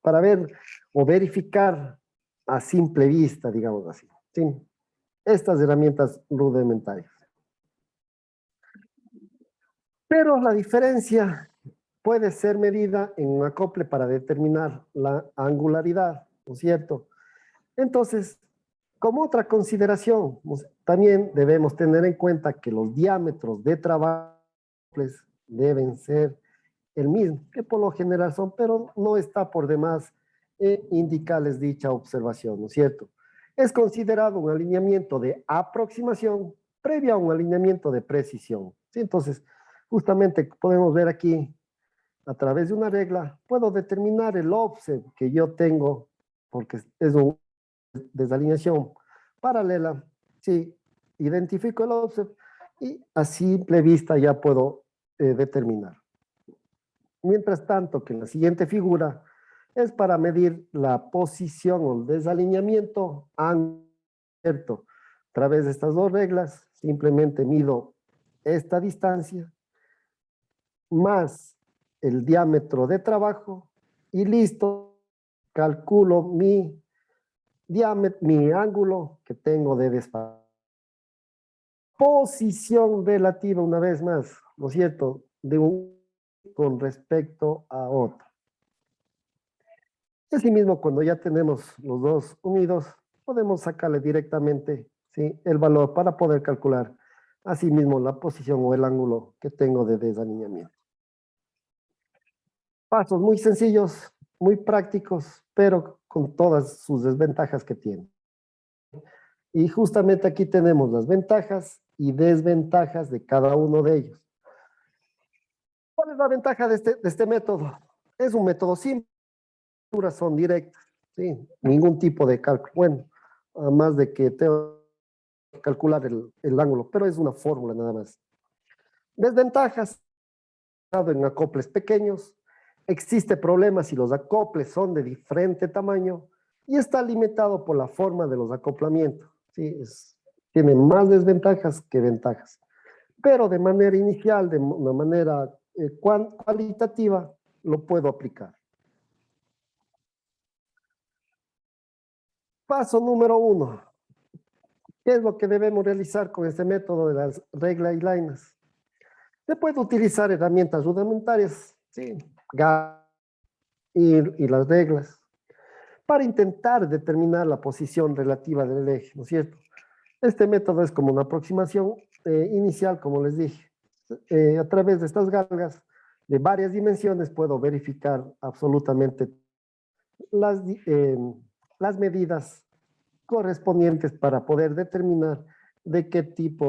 para ver o verificar a simple vista, digamos así, ¿sí? Estas herramientas rudimentarias. Pero la diferencia puede ser medida en un acople para determinar la angularidad, ¿no es cierto? Entonces, como otra consideración, también debemos tener en cuenta que los diámetros de trabajo deben ser el mismo, que por lo general son, pero no está por demás indicarles dicha observación, ¿no es cierto? Es considerado un alineamiento de aproximación previo a un alineamiento de precisión, ¿sí? Entonces, justamente podemos ver aquí, a través de una regla, puedo determinar el offset que yo tengo, porque es una desalineación paralela, sí, identifico el offset y a simple vista ya puedo determinar. Mientras tanto que la siguiente figura es para medir la posición o el desalineamiento ¿cierto? A través de estas dos reglas, simplemente mido esta distancia más el diámetro de trabajo y listo, calculo mi diámetro, mi ángulo que tengo de desfase. Posición relativa, una vez más, ¿no es cierto?, de un con respecto a otro. Asimismo, cuando ya tenemos los dos unidos, podemos sacarle directamente, ¿sí?, el valor para poder calcular asimismo la posición o el ángulo que tengo de desalineamiento. Pasos muy sencillos, muy prácticos, pero con todas sus desventajas que tienen. Y justamente aquí tenemos las ventajas y desventajas de cada uno de ellos. ¿Cuál es la ventaja de este método? Es un método simple, son directas, ¿sí? Ningún tipo de cálculo. Bueno, más de que tengo que calcular el ángulo, pero es una fórmula nada más. Desventajas, en acoples pequeños, existe problemas si los acoples son de diferente tamaño y está limitado por la forma de los acoplamientos, ¿sí? Tiene más desventajas que ventajas. Pero de manera inicial, de una manera cualitativa, lo puedo aplicar. Paso número 1. ¿Qué es lo que debemos realizar con este método de las reglas y líneas? Se puede utilizar herramientas rudimentarias, ¿sí?, y las reglas, para intentar determinar la posición relativa del eje, ¿no es cierto? Este método es como una aproximación inicial, como les dije. A través de estas galgas de varias dimensiones puedo verificar absolutamente las medidas correspondientes para poder determinar de qué tipo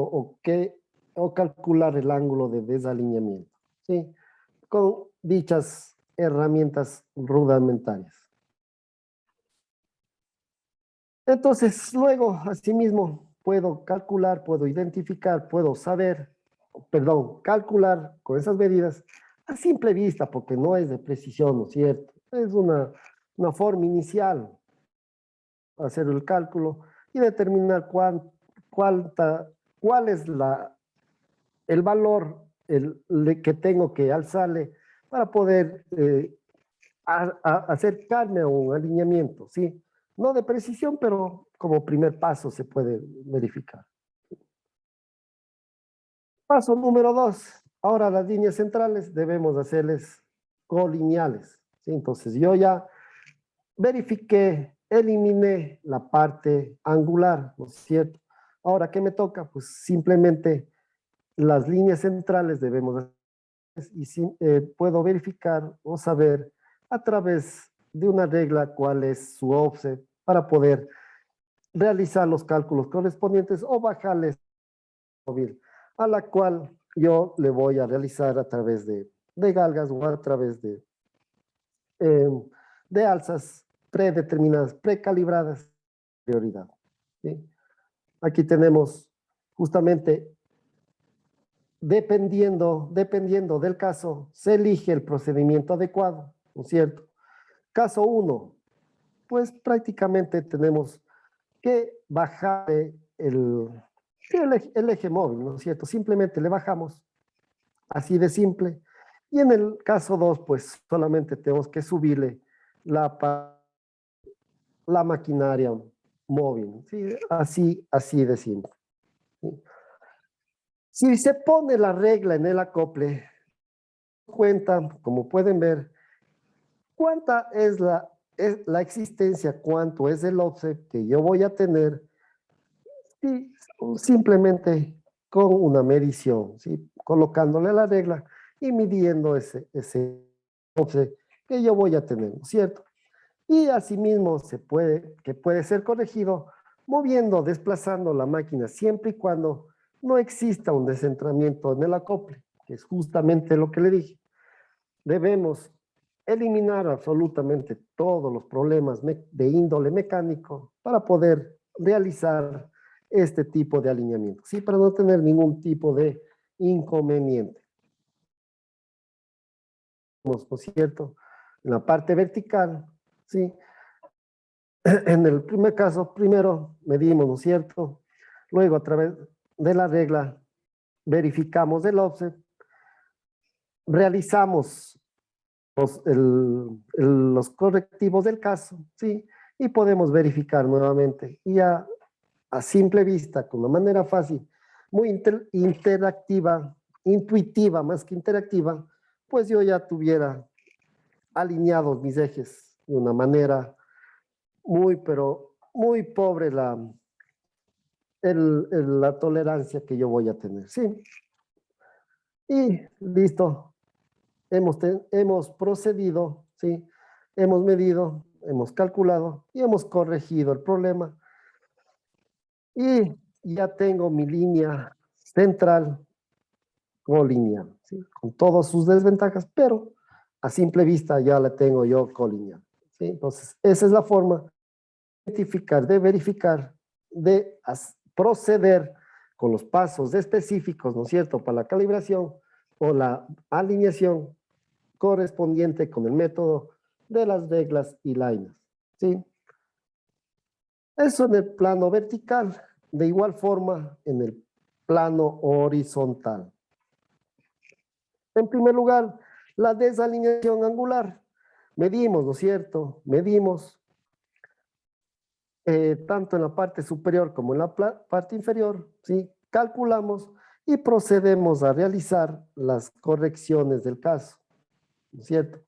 o calcular el ángulo de desalineamiento, ¿sí?, con dichas herramientas rudimentarias. Entonces, luego, asimismo, puedo calcular, puedo identificar, puedo saber, perdón, calcular con esas medidas a simple vista, porque no es de precisión, ¿no es cierto? Es una forma inicial, hacer el cálculo y determinar cuál es el valor que tengo que alzarle para poder acercarme a un alineamiento, ¿sí? No de precisión, pero como primer paso se puede verificar. Paso número 2. Ahora las líneas centrales debemos hacerles colineales, ¿sí? Entonces yo ya verifiqué, eliminé la parte angular, ¿no es cierto? Ahora, ¿qué me toca? Pues simplemente las líneas centrales debemos hacer y puedo verificar o saber a través de una regla cuál es su offset para poder realizar los cálculos correspondientes o bajarles móvil, a la cual yo le voy a realizar a través de galgas o a través eh, de alzas predeterminadas, precalibradas, prioridad. ¿Sí? Aquí tenemos justamente, dependiendo del caso, se elige el procedimiento adecuado, ¿no es cierto? Caso 1, pues prácticamente tenemos que bajar el eje móvil, ¿no es cierto? Simplemente le bajamos, así de simple. Y en el caso 2, pues solamente tenemos que subirle la maquinaria móvil, ¿sí? Así de simple. ¿Sí? Si se pone la regla en el acople, cuenta, como pueden ver, cuánta es la existencia, cuánto es el offset que yo voy a tener, y simplemente con una medición, ¿sí? Colocándole la regla y midiendo ese offset que yo voy a tener, ¿no es cierto? Y asimismo que puede ser corregido moviendo, desplazando la máquina siempre y cuando no exista un descentramiento en el acople, que es justamente lo que le dije. Debemos eliminar absolutamente todos los problemas de índole mecánico para poder realizar este tipo de alineamiento, ¿sí? Para no tener ningún tipo de inconveniente. ¿No es cierto? En la parte vertical, ¿sí? En el primer caso, primero medimos, ¿no es cierto? Luego, a través de la regla, verificamos el offset, realizamos los correctivos del caso, ¿sí? Y podemos verificar nuevamente. Y a simple vista, con una manera fácil, muy interactiva, intuitiva más que interactiva, pues yo ya tuviera alineados mis ejes de una manera pero muy pobre la tolerancia que yo voy a tener, ¿sí? Y listo, hemos procedido, ¿sí? Hemos medido, hemos calculado y hemos corregido el problema. Y ya tengo mi línea central colineal, ¿sí? Con todas sus desventajas, pero a simple vista ya la tengo yo colineal, ¿sí? Entonces, esa es la forma de identificar, de verificar, de proceder con los pasos específicos, ¿no es cierto?, para la calibración o la alineación correspondiente con el método de las reglas y líneas, ¿sí? Eso en el plano vertical, de igual forma en el plano horizontal. En primer lugar, la desalineación angular. Medimos, ¿no es cierto? Medimos tanto en la parte superior como en la parte inferior, ¿sí? Calculamos y procedemos a realizar las correcciones del caso, ¿no es cierto?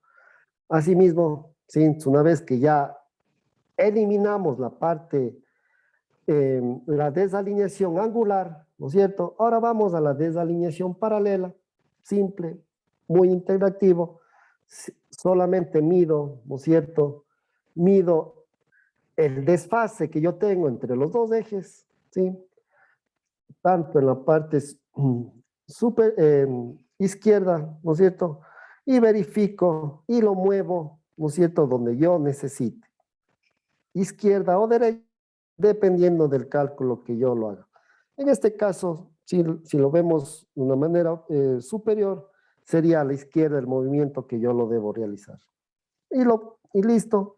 Asimismo, ¿sí? Una vez que ya eliminamos la desalineación angular, ¿no es cierto? Ahora vamos a la desalineación paralela, simple, muy interactivo. Solamente mido, ¿no es cierto? Mido el desfase que yo tengo entre los dos ejes, ¿sí? Tanto en la parte izquierda, ¿no es cierto? Y verifico y lo muevo, ¿no es cierto?, donde yo necesite. Izquierda o derecha, dependiendo del cálculo que yo lo haga. En este caso, si lo vemos de una manera superior, sería a la izquierda el movimiento que yo lo debo realizar. Y listo.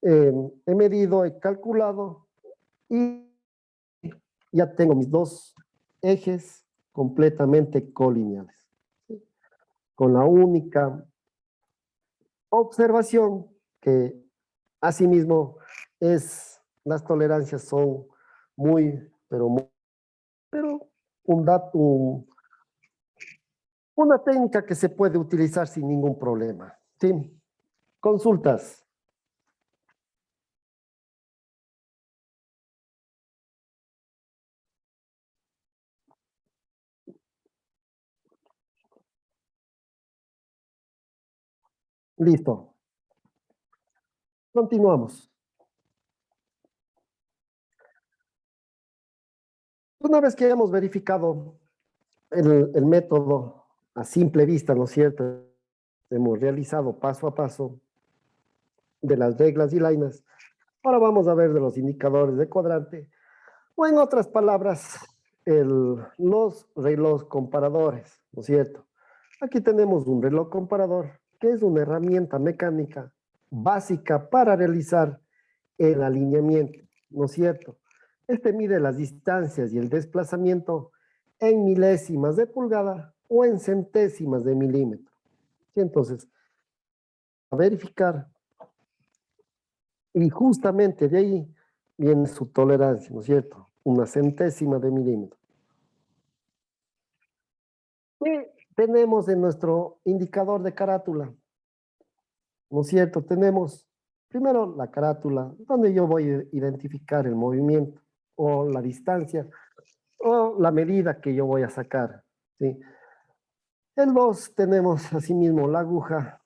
He medido, he calculado y ya tengo mis dos ejes completamente colineales, ¿sí? Con la única observación que asimismo las tolerancias son pero una técnica que se puede utilizar sin ningún problema, ¿sí? Consultas. Listo. Continuamos. Una vez que hemos verificado el método a simple vista, ¿no es cierto? Hemos realizado paso a paso de las reglas y lainas. Ahora vamos a ver de los indicadores de cuadrante, o en otras palabras, los relojes comparadores, ¿no es cierto? Aquí tenemos un reloj comparador, que es una herramienta mecánica básica para realizar el alineamiento, ¿no es cierto? Este mide las distancias y el desplazamiento en milésimas de pulgada o en centésimas de milímetro. Y entonces, a verificar, y justamente de ahí viene su tolerancia, ¿no es cierto? Una centésima de milímetro. ¿Qué tenemos en nuestro indicador de carátula? ¿No es cierto? Tenemos primero la carátula, donde yo voy a identificar el movimiento o la distancia o la medida que yo voy a sacar, ¿sí? El 2 tenemos asimismo la aguja,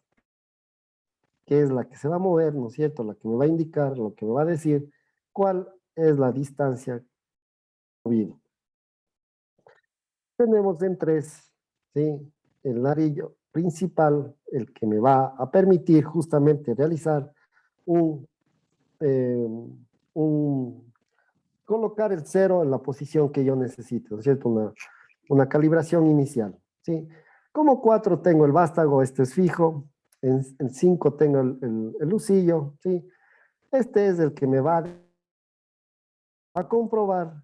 que es la que se va a mover, ¿no es cierto? La que me va a indicar, lo que me va a decir cuál es la distancia movida. Tenemos en 3, ¿sí? El ladrillo principal, el que me va a permitir justamente realizar eh, colocar el 0 en la posición que yo necesito, ¿no es cierto? Una calibración inicial, ¿sí? Como 4 tengo el vástago, este es fijo, en 5 tengo el lucillo, ¿sí? Este es el que me va a comprobar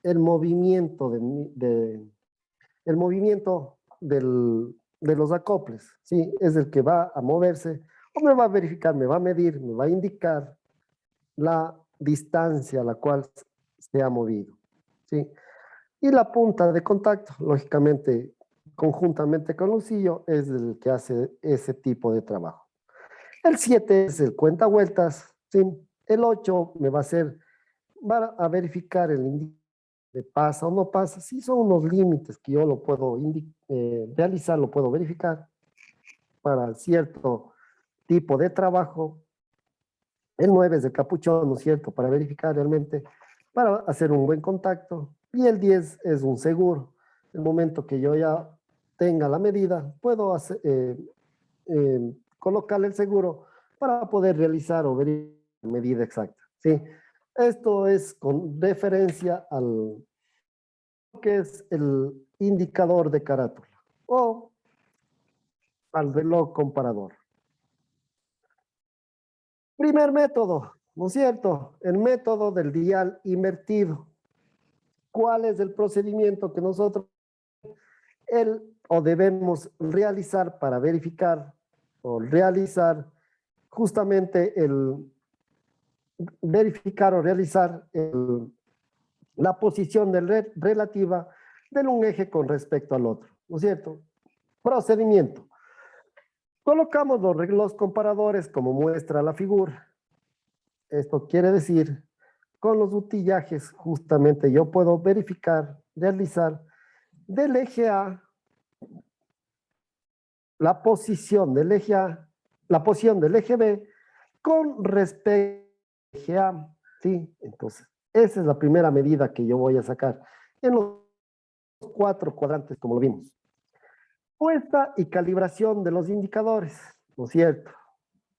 el movimiento el movimiento de los acoples, ¿sí? Es el que va a moverse, o me va a verificar, me va a medir, me va a indicar la distancia a la cual se ha movido, ¿sí? Y la punta de contacto, lógicamente, conjuntamente con Lucillo, es el que hace ese tipo de trabajo. El 7 es el cuenta vueltas, ¿sí? El 8 me va a verificar el indicador de pasa o no pasa, si son unos límites que yo lo puedo realizar, lo puedo verificar para cierto tipo de trabajo. El 9 es el capuchón, ¿no es cierto? Para verificar realmente, para hacer un buen contacto. Y el 10 es un seguro. El momento que yo ya tenga la medida, puedo colocarle el seguro para poder realizar o verificar la medida exacta, ¿sí? Esto es con referencia al que es el indicador de carátula o al reloj comparador. Primer método, ¿no es cierto? El método del dial invertido. ¿Cuál es el procedimiento que nosotros debemos realizar para verificar o realizar justamente verificar o realizar la posición relativa de un eje con respecto al otro, ¿no es cierto? Procedimiento. Colocamos los comparadores como muestra la figura. Esto quiere decir, con los utillajes, justamente yo puedo verificar, realizar del eje A, la posición del eje A, la posición del eje B con respecto al eje A, ¿sí? Entonces, esa es la primera medida que yo voy a sacar en los 4 cuadrantes, como lo vimos. Puesta y calibración de los indicadores, ¿no es cierto?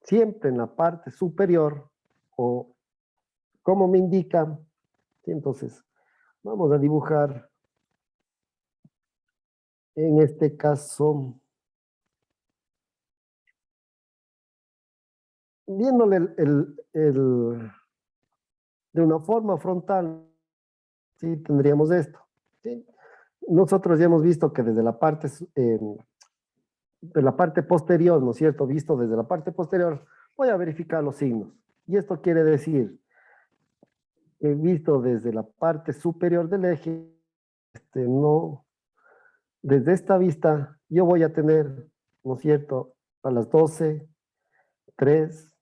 Siempre en la parte superior, o como me indica, ¿sí? Entonces, vamos a dibujar, en este caso, viéndole de una forma frontal, ¿sí? Tendríamos esto, ¿sí? Nosotros ya hemos visto que desde de la parte posterior, ¿no es cierto? Visto desde la parte posterior, voy a verificar los signos. Y esto quiere decir, he visto desde la parte superior del eje, no, desde esta vista, yo voy a tener, ¿no es cierto? A las 12, 3,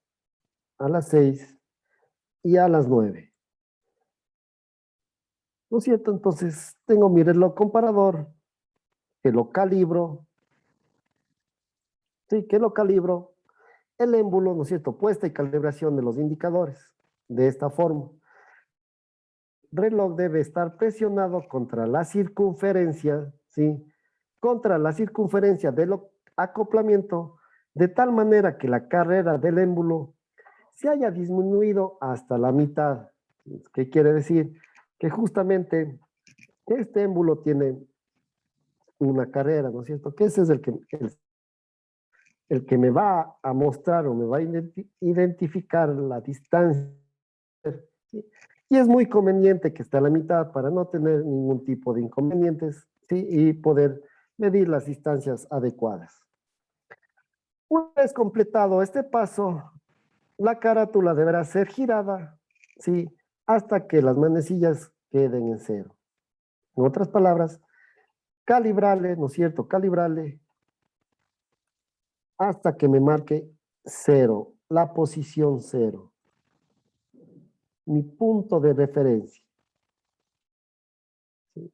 a las 6 y a las 9. ¿No es cierto? Entonces, tengo mi reloj comparador, que lo calibro, sí, que lo calibro, el émbulo, ¿no es cierto? Puesta y calibración de los indicadores, de esta forma. reloj debe estar presionado contra la circunferencia, ¿sí? Contra la circunferencia del acoplamiento, de tal manera que la carrera del émbulo se haya disminuido hasta la mitad. ¿Qué quiere decir? Que justamente este émbulo tiene una carrera, ¿no es cierto? Que ese es el que me va a mostrar o me va a identificar la distancia, ¿sí? Y es muy conveniente que esté a la mitad para no tener ningún tipo de inconvenientes, ¿sí? Y poder medir las distancias adecuadas. Una vez completado este paso, la carátula deberá ser girada, ¿sí? Hasta que las manecillas queden en cero. En otras palabras, calibrarle, ¿no es cierto? Calibrarle hasta que me marque cero, la posición cero, mi punto de referencia, ¿sí?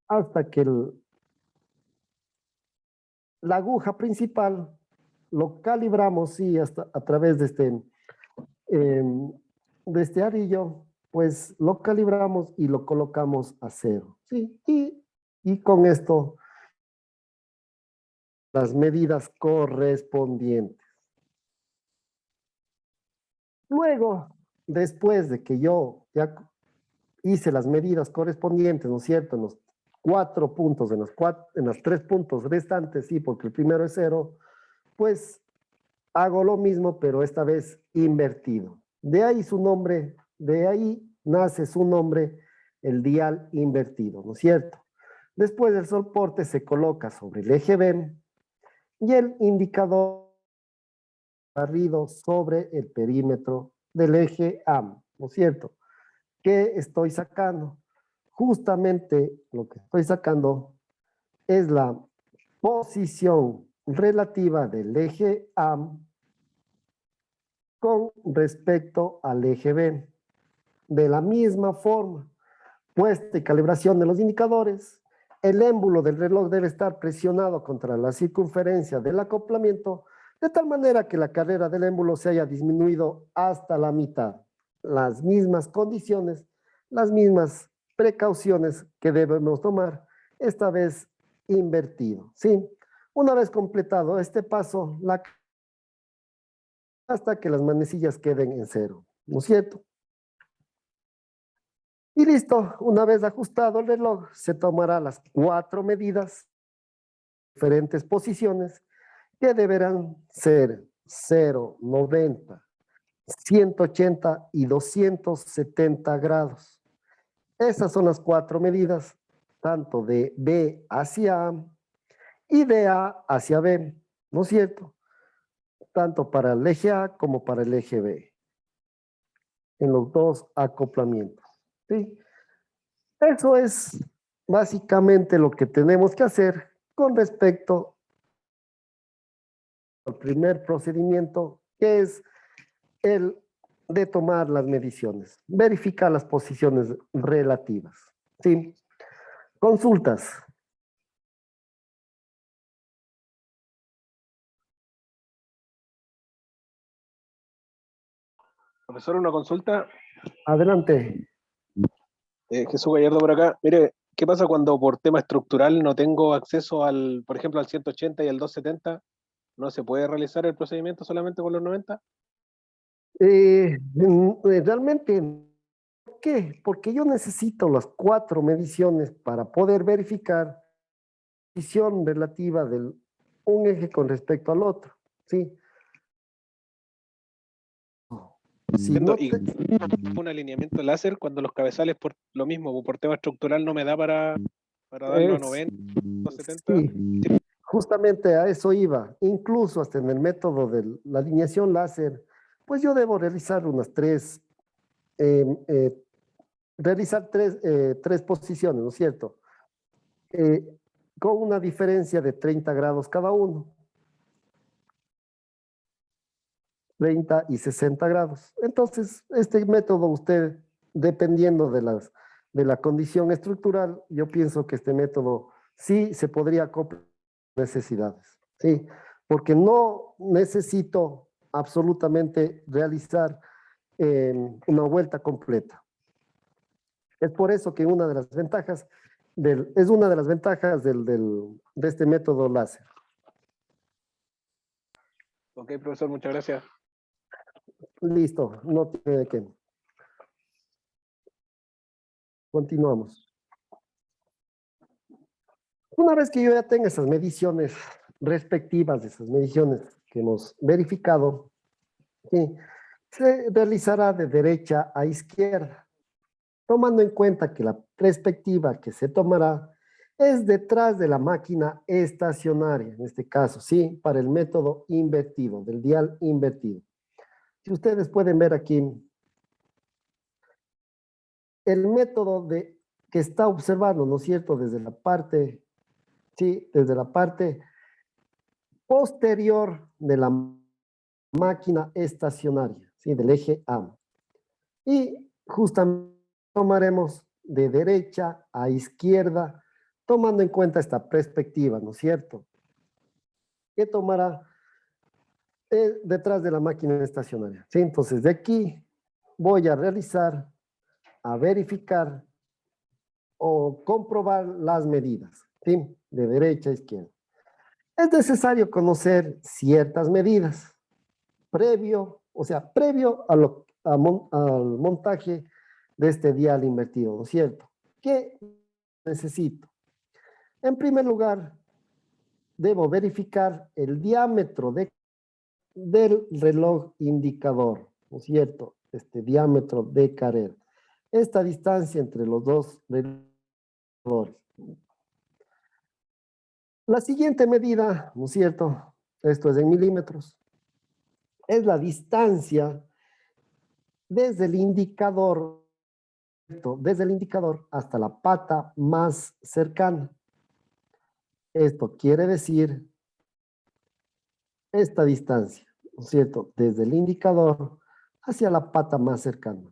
Hasta que la aguja principal lo calibramos, sí, hasta a través de este arillo, pues lo calibramos y lo colocamos a cero, ¿sí? Y con esto, las medidas correspondientes. Luego, después de que yo ya hice las medidas correspondientes, ¿no es cierto? En los 4 puntos, en los 3 puntos restantes, sí, porque el primero es 0, pues hago lo mismo, pero esta vez invertido. De ahí su nombre, de ahí nace su nombre, el dial invertido, ¿no es cierto? Después el soporte se coloca sobre el eje B y el indicador barrido sobre el perímetro del eje A, ¿no es cierto? ¿Qué estoy sacando? Justamente lo que estoy sacando es la posición relativa del eje A con respecto al eje B. De la misma forma, puesta y calibración de los indicadores, el émbulo del reloj debe estar presionado contra la circunferencia del acoplamiento, de tal manera que la carrera del émbulo se haya disminuido hasta la mitad. Las mismas condiciones, las mismas precauciones que debemos tomar, esta vez invertido, ¿sí? Una vez completado este paso, hasta que las manecillas queden en cero, ¿no es cierto? Y listo, una vez ajustado el reloj, se tomará las 4 medidas, diferentes posiciones, que deberán ser 0, 90, 180 y 270 grados. Esas son las 4 medidas, tanto de B hacia A y de A hacia B, ¿no es cierto? Tanto para el eje A como para el eje B, en los dos acoplamientos, ¿sí? Eso es básicamente lo que tenemos que hacer con respecto al primer procedimiento, que es el de tomar las mediciones, verificar las posiciones relativas, ¿sí? Consultas. Profesor, una consulta. Adelante. Jesús Gallardo por acá. Mire, ¿qué pasa cuando por tema estructural no tengo acceso al, por ejemplo, al 180 y al 270? ¿No se puede realizar el procedimiento solamente con los 90? Realmente, ¿por qué? Porque yo necesito las 4 mediciones para poder verificar la posición relativa de un eje con respecto al otro, ¿sí? Si Entiendo. no Y un alineamiento láser cuando los cabezales, por lo mismo, por tema estructural, no me da para darlo a 90, 270. sí, justamente a eso iba. Incluso hasta en el método de la alineación láser, pues yo debo realizar unas 3, realizar 3 posiciones, ¿no es cierto? Eh, con una diferencia de 30 grados cada uno, 30 y 60 grados. Entonces, este método usted, dependiendo de la condición estructural, yo pienso que este método sí se podría acoplar a necesidades, ¿sí? Porque no necesito absolutamente realizar una vuelta completa. Es por eso que una de las ventajas es una de las ventajas de este método láser. Ok, profesor, muchas gracias. Listo, no tiene que. Continuamos. Una vez que yo ya tenga esas mediciones respectivas, esas mediciones que hemos verificado, ¿sí? Se realizará de derecha a izquierda, tomando en cuenta que la perspectiva que se tomará es detrás de la máquina estacionaria, en este caso, sí, para el método invertido, del dial invertido. Si ustedes pueden ver aquí, el método que está observando, ¿no es cierto?, desde la parte, sí, desde la parte posterior de la máquina estacionaria, ¿sí?, del eje A. Y justamente tomaremos de derecha a izquierda, tomando en cuenta esta perspectiva, ¿no es cierto?, que tomará detrás de la máquina estacionaria. ¿Sí? Entonces, de aquí voy a realizar, a verificar o comprobar las medidas, ¿sí?, de derecha a izquierda. Es necesario conocer ciertas medidas previo al montaje de este dial invertido, ¿no es cierto? ¿Qué necesito? En primer lugar, debo verificar el diámetro del reloj indicador, ¿no es cierto? Este diámetro de carrera. Esta distancia entre los dos relojos. La siguiente medida, ¿no es cierto? Esto es en milímetros. Es la distancia desde el indicador hasta la pata más cercana. Esto quiere decir esta distancia, ¿no es cierto?, desde el indicador hacia la pata más cercana,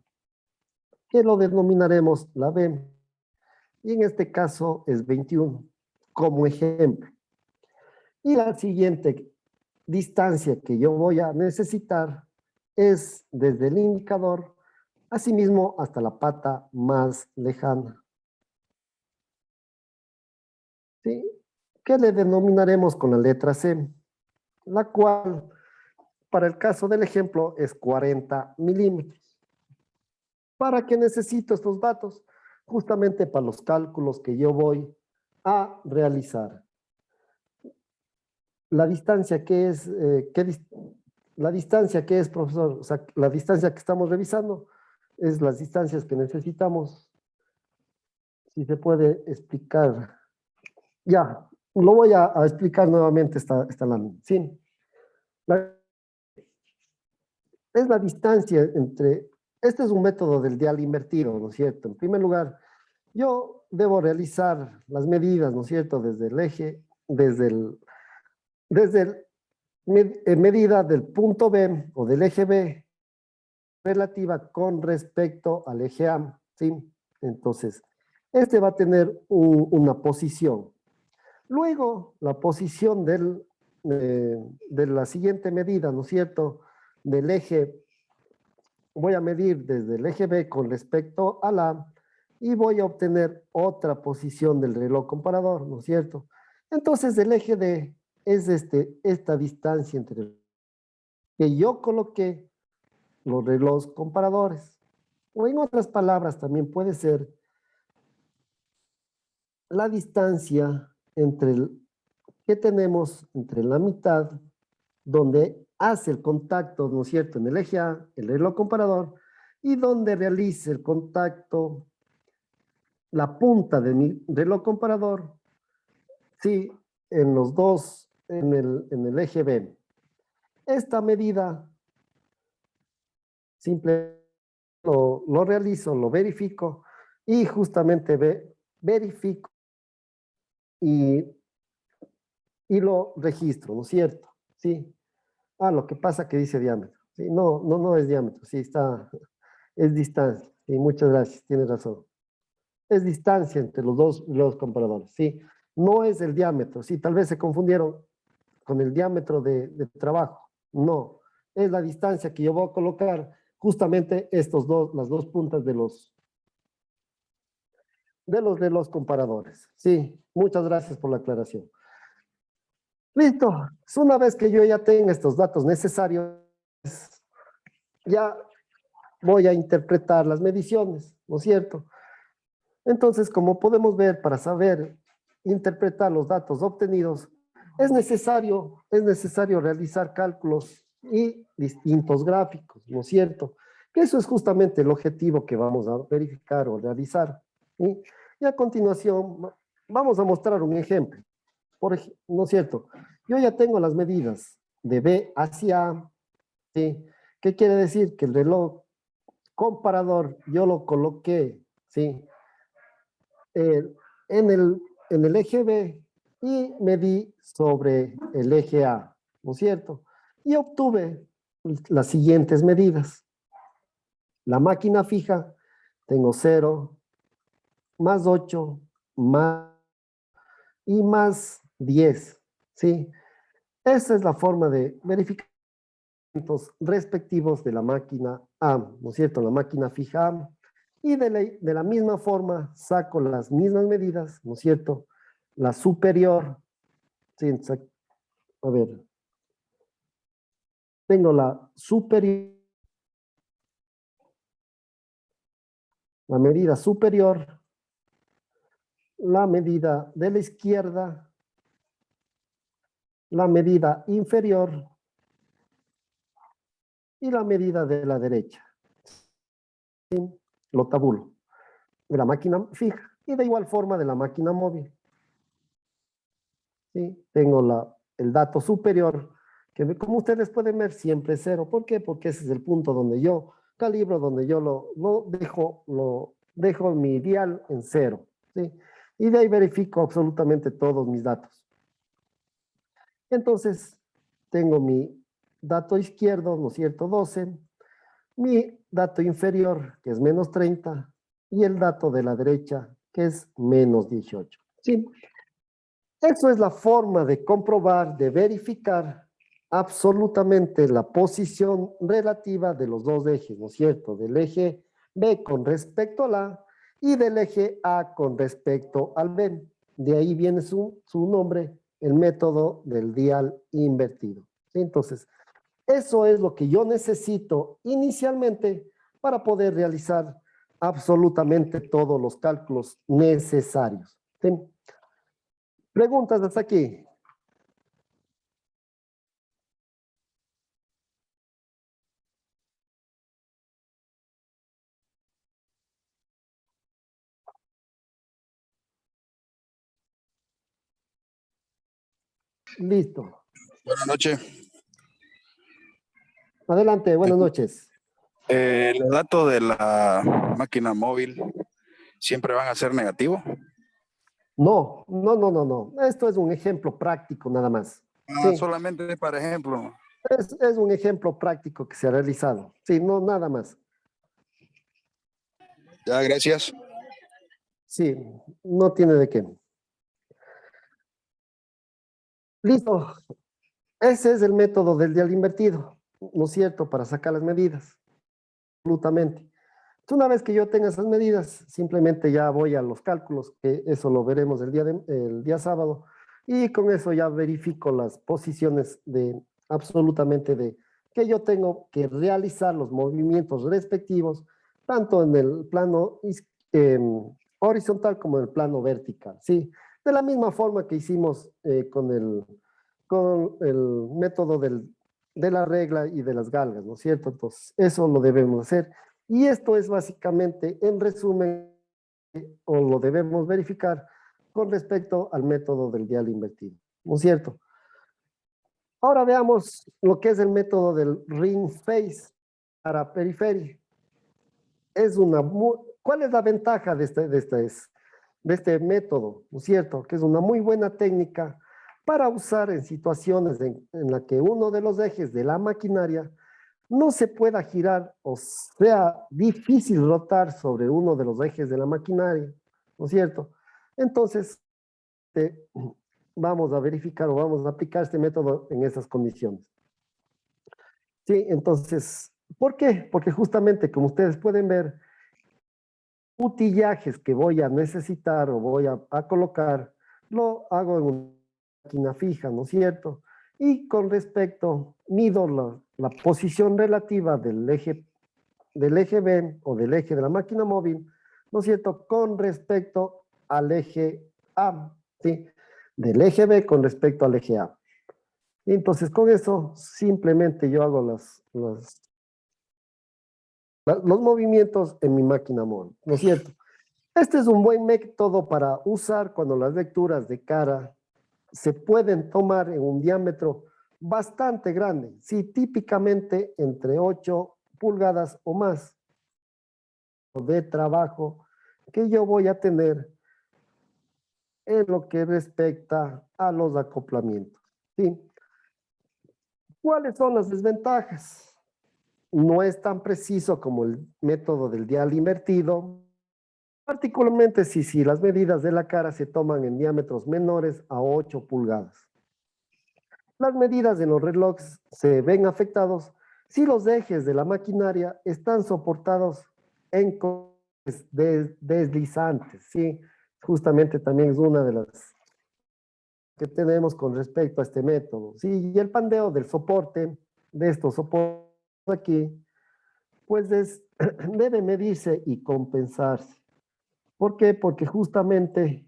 que lo denominaremos la B, y en este caso es 21, como ejemplo. Y la siguiente distancia que yo voy a necesitar es desde el indicador, asimismo hasta la pata más lejana. ¿Sí? Que le denominaremos con la letra C, la cual, para el caso del ejemplo, es 40 milímetros. ¿Para qué necesito estos datos? Justamente para los cálculos que yo voy a realizar. La distancia que es, la distancia que es, profesor, o sea, la distancia que estamos revisando es las distancias que necesitamos. Si se puede explicar. Ya, lo voy a explicar nuevamente esta lámina. Sí. Es la distancia entre, este es un método del dial invertido, ¿no es cierto? En primer lugar, yo debo realizar las medidas, ¿no es cierto?, desde el eje, medida del punto B o del eje B relativa con respecto al eje A, ¿sí? Entonces, este va a tener una posición. Luego, la posición de la siguiente medida, ¿no es cierto?, del eje, voy a medir desde el eje B con respecto al A y voy a obtener otra posición del reloj comparador, ¿no es cierto? Entonces, el eje D es esta distancia entre que yo coloqué los relojes comparadores. O en otras palabras, también puede ser la distancia que tenemos entre la mitad donde hace el contacto, ¿no es cierto?, en el eje A, el reloj comparador, y donde realice el contacto la punta de mi reloj comparador, sí, en los dos, en el eje B. Esta medida simple lo realizo, lo verifico y justamente verifico y lo registro, ¿no es cierto? Sí. Ah, lo que pasa que dice diámetro. Sí, no es diámetro, sí es distancia. Sí, muchas gracias, tienes razón. Es distancia entre los comparadores, sí. No es el diámetro, sí, tal vez se confundieron con el diámetro de trabajo. No, es la distancia que yo voy a colocar justamente las dos puntas de los de los comparadores. Sí, muchas gracias por la aclaración. Listo. Una vez que yo ya tenga estos datos necesarios, ya voy a interpretar las mediciones, ¿no es cierto? Entonces, como podemos ver, para saber interpretar los datos obtenidos, es necesario realizar cálculos y distintos gráficos, ¿no es cierto? Que eso es justamente el objetivo que vamos a verificar o realizar, ¿sí? Y a continuación, vamos a mostrar un ejemplo. ¿No es cierto? Yo ya tengo las medidas de B hacia A, ¿sí? ¿Qué quiere decir? Que el reloj comparador yo lo coloqué, ¿sí? Eh, en el eje B y medí sobre el eje A, ¿no es cierto? Y obtuve las siguientes medidas. La máquina fija, tengo 0, más 8, más y más 10, ¿sí? Esa es la forma de verificar los respectivos de la máquina A, ¿no es cierto? La máquina fija A. Y de la misma forma saco las mismas medidas, ¿no es cierto? La superior, sí, a ver, tengo la superior, la medida superior, la medida de la izquierda, la medida inferior y la medida de la derecha. Lo tabulo de la máquina fija y de igual forma de la máquina móvil. ¿Sí? Tengo el dato superior, que como ustedes pueden ver siempre es 0. ¿Por qué? Porque ese es el punto donde yo calibro, donde yo lo dejo mi dial en 0. ¿Sí? Y de ahí verifico absolutamente todos mis datos. Entonces, tengo mi dato izquierdo, ¿no es cierto? 12, mi dato inferior, que es menos 30, y el dato de la derecha, que es menos 18. ¿Sí? Eso es la forma de comprobar, de verificar absolutamente la posición relativa de los dos ejes, ¿no es cierto? Del eje B con respecto al A y del eje A con respecto al B. De ahí viene su nombre, el método del dial invertido. ¿Sí? Entonces, eso es lo que yo necesito inicialmente para poder realizar absolutamente todos los cálculos necesarios. ¿Sí? Preguntas hasta aquí. Listo. Buenas noches. Adelante, buenas noches. Los datos de la máquina móvil siempre van a ser negativos. No, no, no, no, no. Esto es un ejemplo práctico nada más. Sí, Solamente para ejemplo. es un ejemplo práctico que se ha realizado. Sí, no, nada más. Ya, gracias. Sí, no tiene de qué. Listo. Ese es el método del dial invertido, ¿no es cierto? Para sacar las medidas. Absolutamente. Una vez que yo tenga esas medidas, simplemente ya voy a los cálculos, que eso lo veremos el día sábado, y con eso ya verifico las posiciones de absolutamente de que yo tengo que realizar los movimientos respectivos, tanto en el plano horizontal como en el plano vertical, ¿sí? De la misma forma que hicimos con el método de la regla y de las galgas, ¿no es cierto? Entonces, eso lo debemos hacer. Y esto es básicamente, en resumen, o lo debemos verificar con respecto al método del dial invertido, ¿no es cierto? Ahora veamos lo que es el método del ring phase para periferia. ¿Cuál es la ventaja de este método? ¿No es cierto? Que es una muy buena técnica para usar en situaciones en las que uno de los ejes de la maquinaria no se pueda girar o sea difícil rotar sobre uno de los ejes de la maquinaria, ¿no es cierto? Entonces, vamos a verificar o vamos a aplicar este método en esas condiciones. Sí, entonces, ¿por qué? Porque justamente, como ustedes pueden ver, utillajes que voy a necesitar o voy a colocar, lo hago en una máquina fija, ¿no es cierto? Y con respecto, mido la posición relativa del eje B o del eje de la máquina móvil, ¿no es cierto? Con respecto al eje A, ¿sí? Del eje B con respecto al eje A. Y entonces con eso simplemente yo hago los movimientos en mi máquina móvil, ¿no es cierto? Este es un buen método para usar cuando las lecturas de cara se pueden tomar en un diámetro bastante grande, sí, típicamente entre 8 pulgadas o más de trabajo que yo voy a tener en lo que respecta a los acoplamientos, ¿sí? ¿Cuáles son las desventajas? No es tan preciso como el método del dial invertido, particularmente si las medidas de la cara se toman en diámetros menores a 8 pulgadas. Las medidas de los relojes se ven afectados si los ejes de la maquinaria están soportados en deslizantes, ¿sí? Justamente también es una de las que tenemos con respecto a este método, ¿sí? Y el pandeo del soporte, de estos soportes aquí, pues debe medirse y compensarse. ¿Por qué? Porque justamente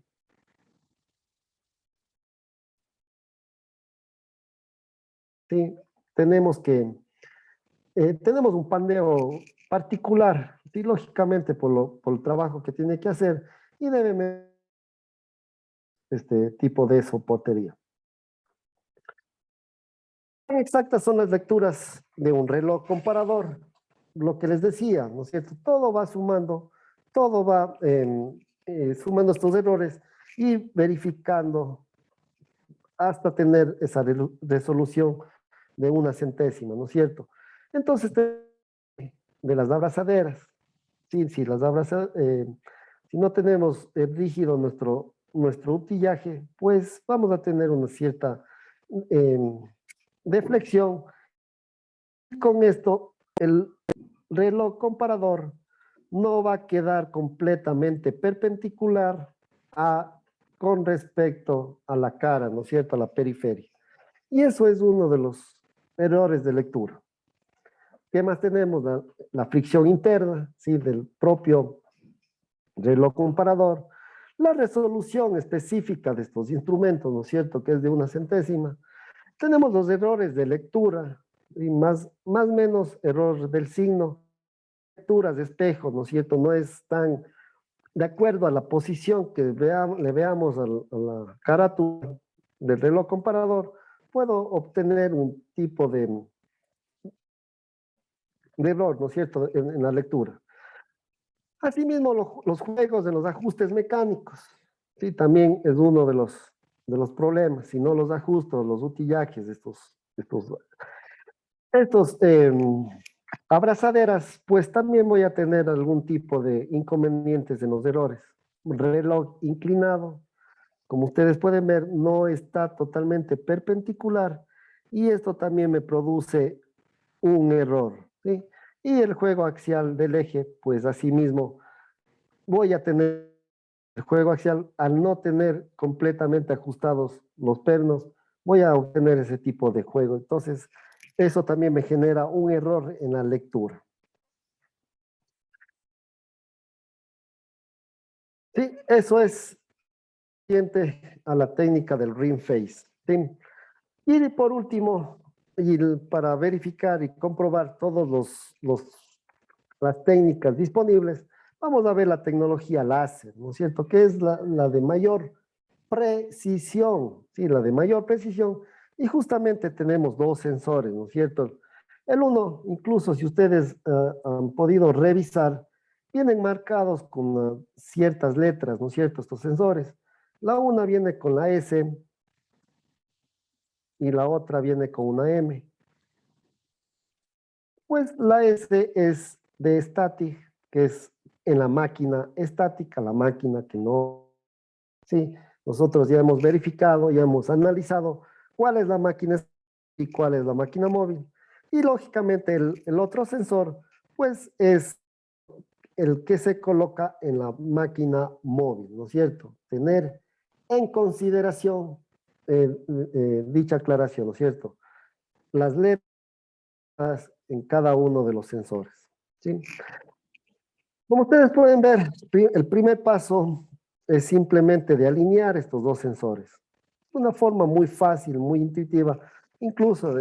sí, tenemos un pandeo particular, sí, lógicamente por el trabajo que tiene que hacer y debe medir este tipo de soportería. Exactas son las lecturas de un reloj comparador. Lo que les decía, ¿no es cierto? Todo va sumando, todo va sumando estos errores y verificando hasta tener esa resolución de una centésima, ¿no es cierto? Entonces, de las abrazaderas, sí, si no tenemos rígido nuestro utillaje, pues vamos a tener una cierta deflexión. Con esto, el reloj comparador no va a quedar completamente perpendicular con respecto a la cara, ¿no es cierto?, a la periferia. Y eso es uno de los errores de lectura. ¿Qué más tenemos? La fricción interna, ¿sí?, del propio reloj comparador. La resolución específica de estos instrumentos, ¿no es cierto?, que es de una centésima. Tenemos los errores de lectura, y más o menos error del signo, lecturas de espejo, ¿no es cierto? No es tan de acuerdo a la posición que le veamos a la carátula del reloj comparador, puedo obtener un tipo de error, ¿no es cierto?, en la lectura. Asimismo, los juegos de los ajustes mecánicos, sí, también es uno de los problemas. Si no los ajusto, los utillajes, estos abrazaderas, pues también voy a tener algún tipo de inconvenientes en los errores. Un reloj inclinado, como ustedes pueden ver, no está totalmente perpendicular y esto también me produce un error, ¿sí? Y el juego axial del eje, pues asimismo voy a tener el juego axial al no tener completamente ajustados los pernos, voy a obtener ese tipo de juego. Entonces, eso también me genera un error en la lectura. Sí, eso es siguiente a la técnica del ring face, ¿sí? Y por último, para verificar y comprobar todas las técnicas disponibles, vamos a ver la tecnología láser, ¿no es cierto? Que es la de mayor precisión, ¿sí? La de mayor precisión. Y justamente tenemos dos sensores, ¿no es cierto? El uno, incluso si ustedes han podido revisar, vienen marcados con ciertas letras, ¿no es cierto? Estos sensores. La una viene con la S y la otra viene con una M. Pues la S es de static, que es en la máquina estática, la máquina que no... Sí, nosotros ya hemos verificado, ya hemos analizado cuál es la máquina estática y cuál es la máquina móvil. Y lógicamente el otro sensor, pues es el que se coloca en la máquina móvil, ¿no es cierto? Tener en consideración dicha aclaración, ¿no es cierto? Las letras en cada uno de los sensores, ¿sí? Como ustedes pueden ver, el primer paso es simplemente de alinear estos dos sensores. Una forma muy fácil, muy intuitiva, incluso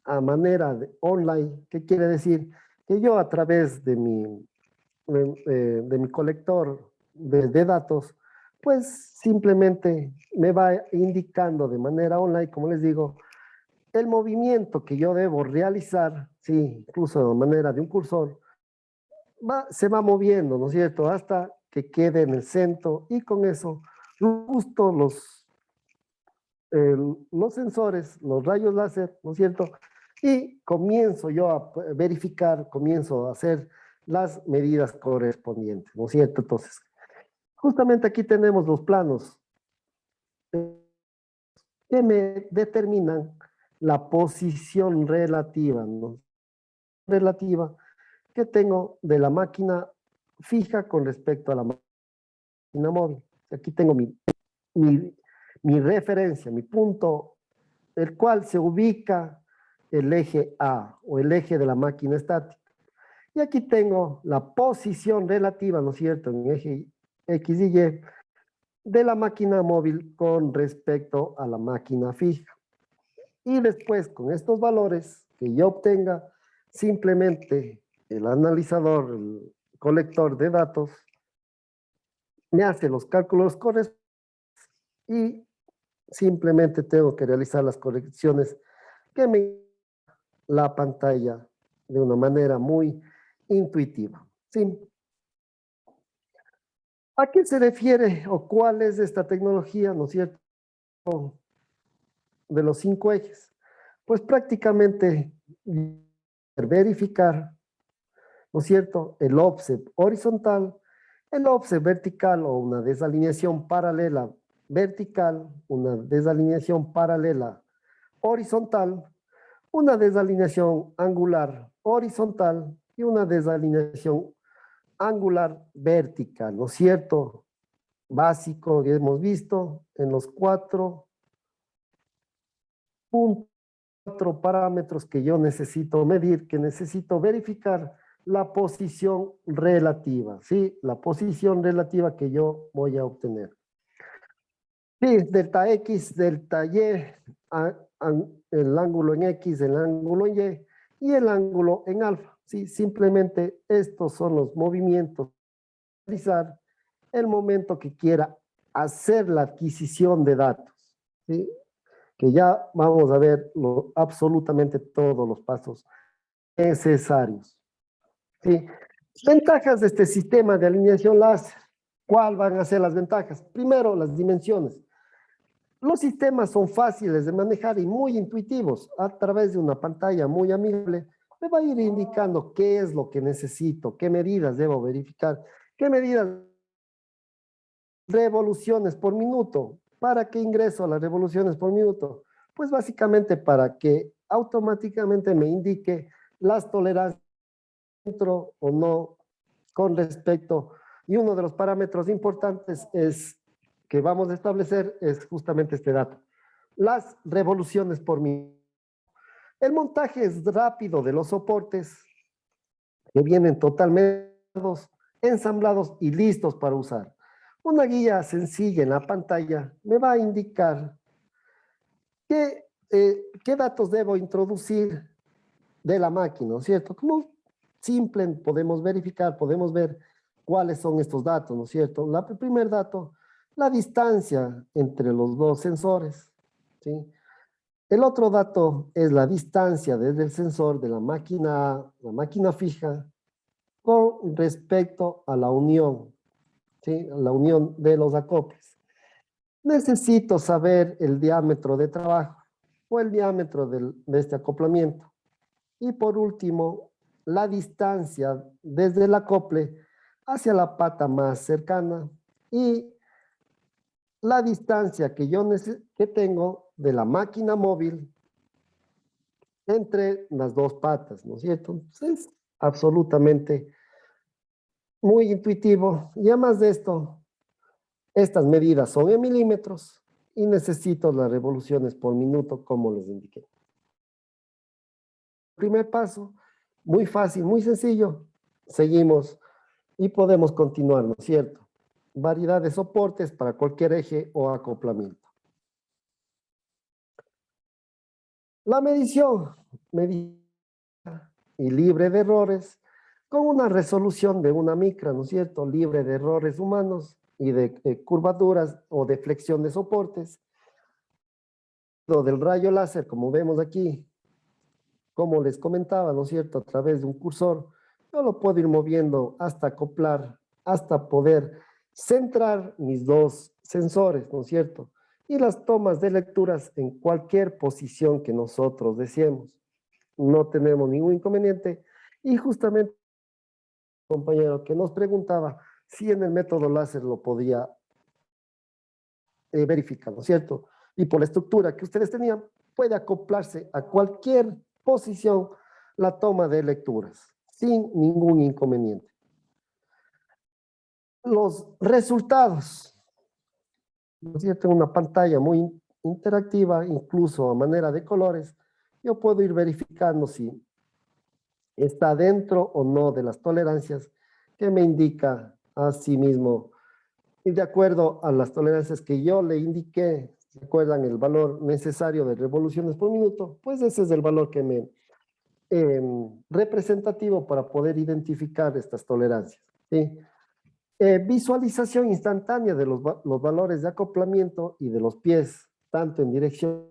a manera de online, que quiere decir que yo a través de mi colector de datos, pues simplemente me va indicando de manera online, como les digo, el movimiento que yo debo realizar, sí, incluso de manera de un cursor, se va moviendo, ¿no es cierto? Hasta que quede en el centro y con eso justo los sensores, los rayos láser, ¿no es cierto? Y comienzo yo a verificar, comienzo a hacer las medidas correspondientes, ¿no es cierto? Entonces, justamente aquí tenemos los planos que me determinan la posición relativa, ¿no? Relativa que tengo de la máquina fija con respecto a la máquina móvil. Aquí tengo mi referencia, mi punto, el cual se ubica el eje A o el eje de la máquina estática. Y aquí tengo la posición relativa, ¿no es cierto?, en eje X y Y de la máquina móvil con respecto a la máquina fija. Y después, con estos valores que yo obtenga, simplemente el analizador, el colector de datos, me hace los cálculos correspondientes y simplemente tengo que realizar las correcciones que me la pantalla de una manera muy intuitiva. ¿Sí? ¿A qué se refiere o cuál es esta tecnología, no es cierto, de los 5 ejes? Pues prácticamente verificar, ¿no es cierto?, el offset horizontal, el offset vertical o una desalineación paralela vertical, una desalineación paralela horizontal, una desalineación angular horizontal y una desalineación angular vertical, ¿no es cierto? Básico que hemos visto en los 4 parámetros que yo necesito medir, que necesito verificar la posición relativa, ¿sí? La posición relativa que yo voy a obtener. Sí, delta X, delta Y, el ángulo en X, el ángulo en Y y el ángulo en alfa. Sí, simplemente estos son los movimientos. Realizar el momento que quiera hacer la adquisición de datos. ¿Sí? Que ya vamos a ver absolutamente todos los pasos necesarios. ¿Sí? Ventajas de este sistema de alineación láser. ¿Cuál van a ser las ventajas? Primero, las dimensiones. Los sistemas son fáciles de manejar y muy intuitivos. A través de una pantalla muy amigable, me va a ir indicando qué es lo que necesito, qué medidas debo verificar, qué medidas, revoluciones por minuto. ¿Para qué ingreso a las revoluciones por minuto? Pues básicamente para que automáticamente me indique las tolerancias dentro o no con respecto. Y uno de los parámetros importantes que vamos a establecer es justamente este dato. Las revoluciones por minuto. El montaje es rápido de los soportes que vienen totalmente ensamblados y listos para usar. Una guía sencilla en la pantalla me va a indicar qué datos debo introducir de la máquina, ¿no es cierto? Como simple podemos verificar, podemos ver cuáles son estos datos, ¿no es cierto? El primer dato, la distancia entre los dos sensores, ¿sí? El otro dato es la distancia desde el sensor de la máquina fija con respecto a la unión, ¿sí? La unión de los acoples. Necesito saber el diámetro de trabajo o el diámetro de este acoplamiento. Y por último, la distancia desde el acople hacia la pata más cercana y la distancia que tengo de la máquina móvil entre las dos patas, ¿no es cierto? Entonces, es absolutamente muy intuitivo. Y además de esto, estas medidas son en milímetros y necesito las revoluciones por minuto, como les indiqué. Primer paso, muy fácil, muy sencillo. Seguimos y podemos continuar, ¿no es cierto? Variedad de soportes para cualquier eje o acoplamiento. La medición, y libre de errores, con una resolución de una micra, ¿no es cierto? Libre de errores humanos y de curvaduras o de flexión de soportes. Lo del rayo láser, como vemos aquí, como les comentaba, ¿no es cierto? A través de un cursor, yo lo puedo ir moviendo hasta acoplar, hasta poder centrar mis dos sensores, ¿no es cierto? Y las tomas de lecturas en cualquier posición que nosotros deseemos. No tenemos ningún inconveniente. Y justamente, compañero que nos preguntaba si en el método láser lo podía verificar, ¿no es cierto? Y por la estructura que ustedes tenían, puede acoplarse a cualquier posición la toma de lecturas, sin ningún inconveniente. Los resultados, ¿no es cierto? En una pantalla muy interactiva, incluso a manera de colores, yo puedo ir verificando si está dentro o no de las tolerancias que me indica a sí mismo. Y de acuerdo a las tolerancias que yo le indiqué, ¿se acuerdan el valor necesario de revoluciones por minuto? Pues ese es el valor que me representativo para poder identificar estas tolerancias, ¿sí? Visualización instantánea de los valores de acoplamiento y de los pies, tanto en dirección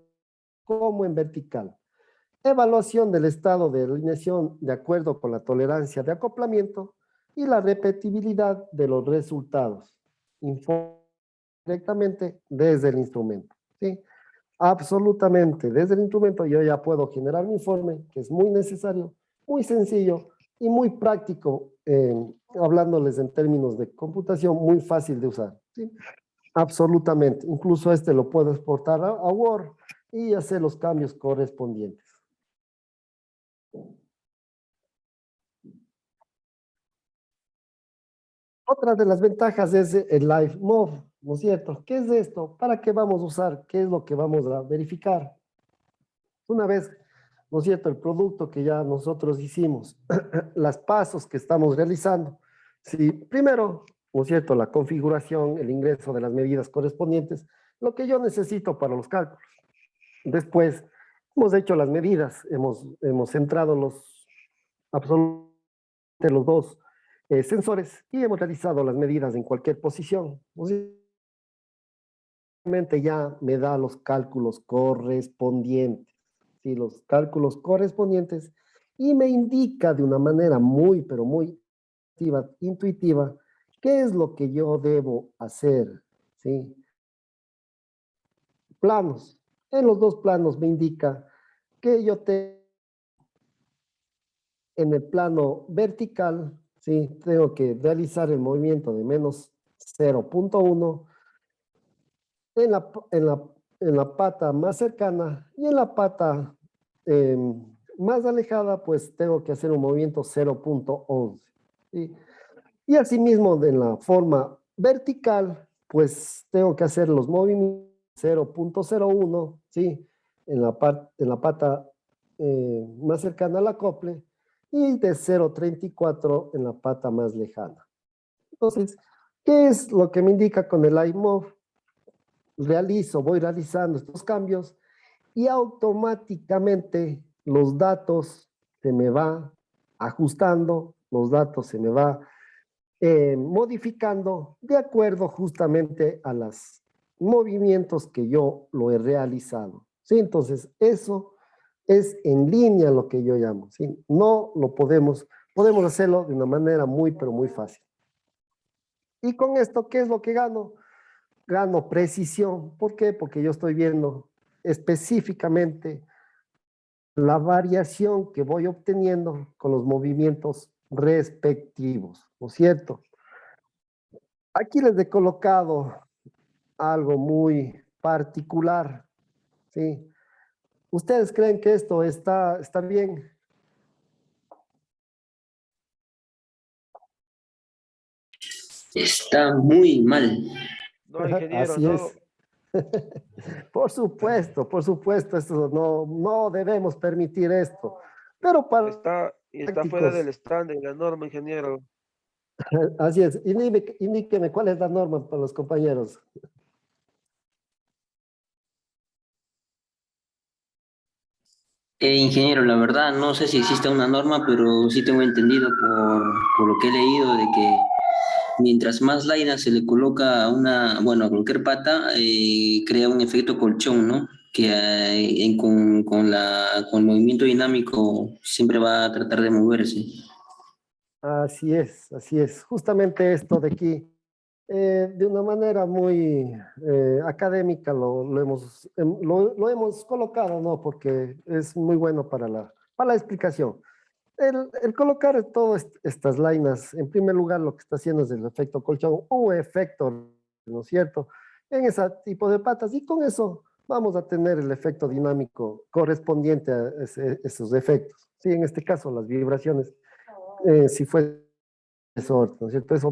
como en vertical. Evaluación del estado de alineación de acuerdo con la tolerancia de acoplamiento y la repetibilidad de los resultados. Informe directamente desde el instrumento, ¿sí? Absolutamente, desde el instrumento yo ya puedo generar mi informe, que es muy necesario, muy sencillo y muy práctico, hablándoles en términos de computación, muy fácil de usar, ¿sí? Absolutamente, incluso este lo puedo exportar a Word y hacer los cambios correspondientes. Otra de las ventajas es el Live Mode, ¿no es cierto? ¿Qué es esto? ¿Para qué vamos a usar? ¿Qué es lo que vamos a verificar? Una vez, ¿no es cierto?, el producto que ya nosotros hicimos, los pasos que estamos realizando. Sí, primero, ¿no es cierto?, la configuración, el ingreso de las medidas correspondientes, lo que yo necesito para los cálculos. Después, hemos hecho las medidas, hemos centrado absolutamente los dos sensores y hemos realizado las medidas en cualquier posición. Ya me da los cálculos correspondientes, ¿sí? Los cálculos correspondientes y me indica de una manera muy, pero muy intuitiva, qué es lo que yo debo hacer, ¿sí? Planos. En los dos planos me indica que yo en el plano vertical, ¿sí? Tengo que realizar el movimiento de menos 0.1 en la pata más cercana y en la pata más alejada, pues tengo que hacer un movimiento 0.11. ¿Sí? Y asimismo, en la forma vertical, pues tengo que hacer los movimientos 0.01, ¿sí? En la pata más cercana al acople y de 0.34 en la pata más lejana. Entonces, ¿qué es lo que me indica con el iMove? Voy realizando estos cambios y automáticamente los datos se me va ajustando, los datos se me va modificando de acuerdo justamente a los movimientos que yo lo he realizado. ¿Sí? Entonces, eso es en línea lo que yo llamo. ¿Sí? No lo podemos hacerlo de una manera muy, pero muy fácil. Y con esto, ¿qué es lo que gano? Gano precisión. ¿Por qué? Porque yo estoy viendo específicamente la variación que voy obteniendo con los movimientos respectivos, ¿no es cierto? Aquí les he colocado algo muy particular, ¿sí? ¿Ustedes creen que esto está bien? Está muy mal. No, ingeniero, Así no. es. Por supuesto, esto no debemos permitir esto. Pero para Está fuera del estándar, la norma, ingeniero. así es. Indíqueme cuál es la norma para los compañeros. Ingeniero, la verdad, no sé si existe una norma, pero sí tengo entendido por lo que he leído de que mientras más lainas se le coloca a bueno, a cualquier pata, crea un efecto colchón, ¿no? Que con el movimiento dinámico siempre va a tratar de moverse. Así es, así es. Justamente esto de aquí, de una manera muy académica lo hemos colocado, ¿no? Porque es muy bueno para la explicación. El colocar todas estas lainas, en primer lugar, lo que está haciendo es el efecto colchón o efecto, ¿no es cierto? En ese tipo de patas, y con eso vamos a tener el efecto dinámico correspondiente a esos efectos. Sí, en este caso, las vibraciones, si fue eso, ¿no es cierto? Eso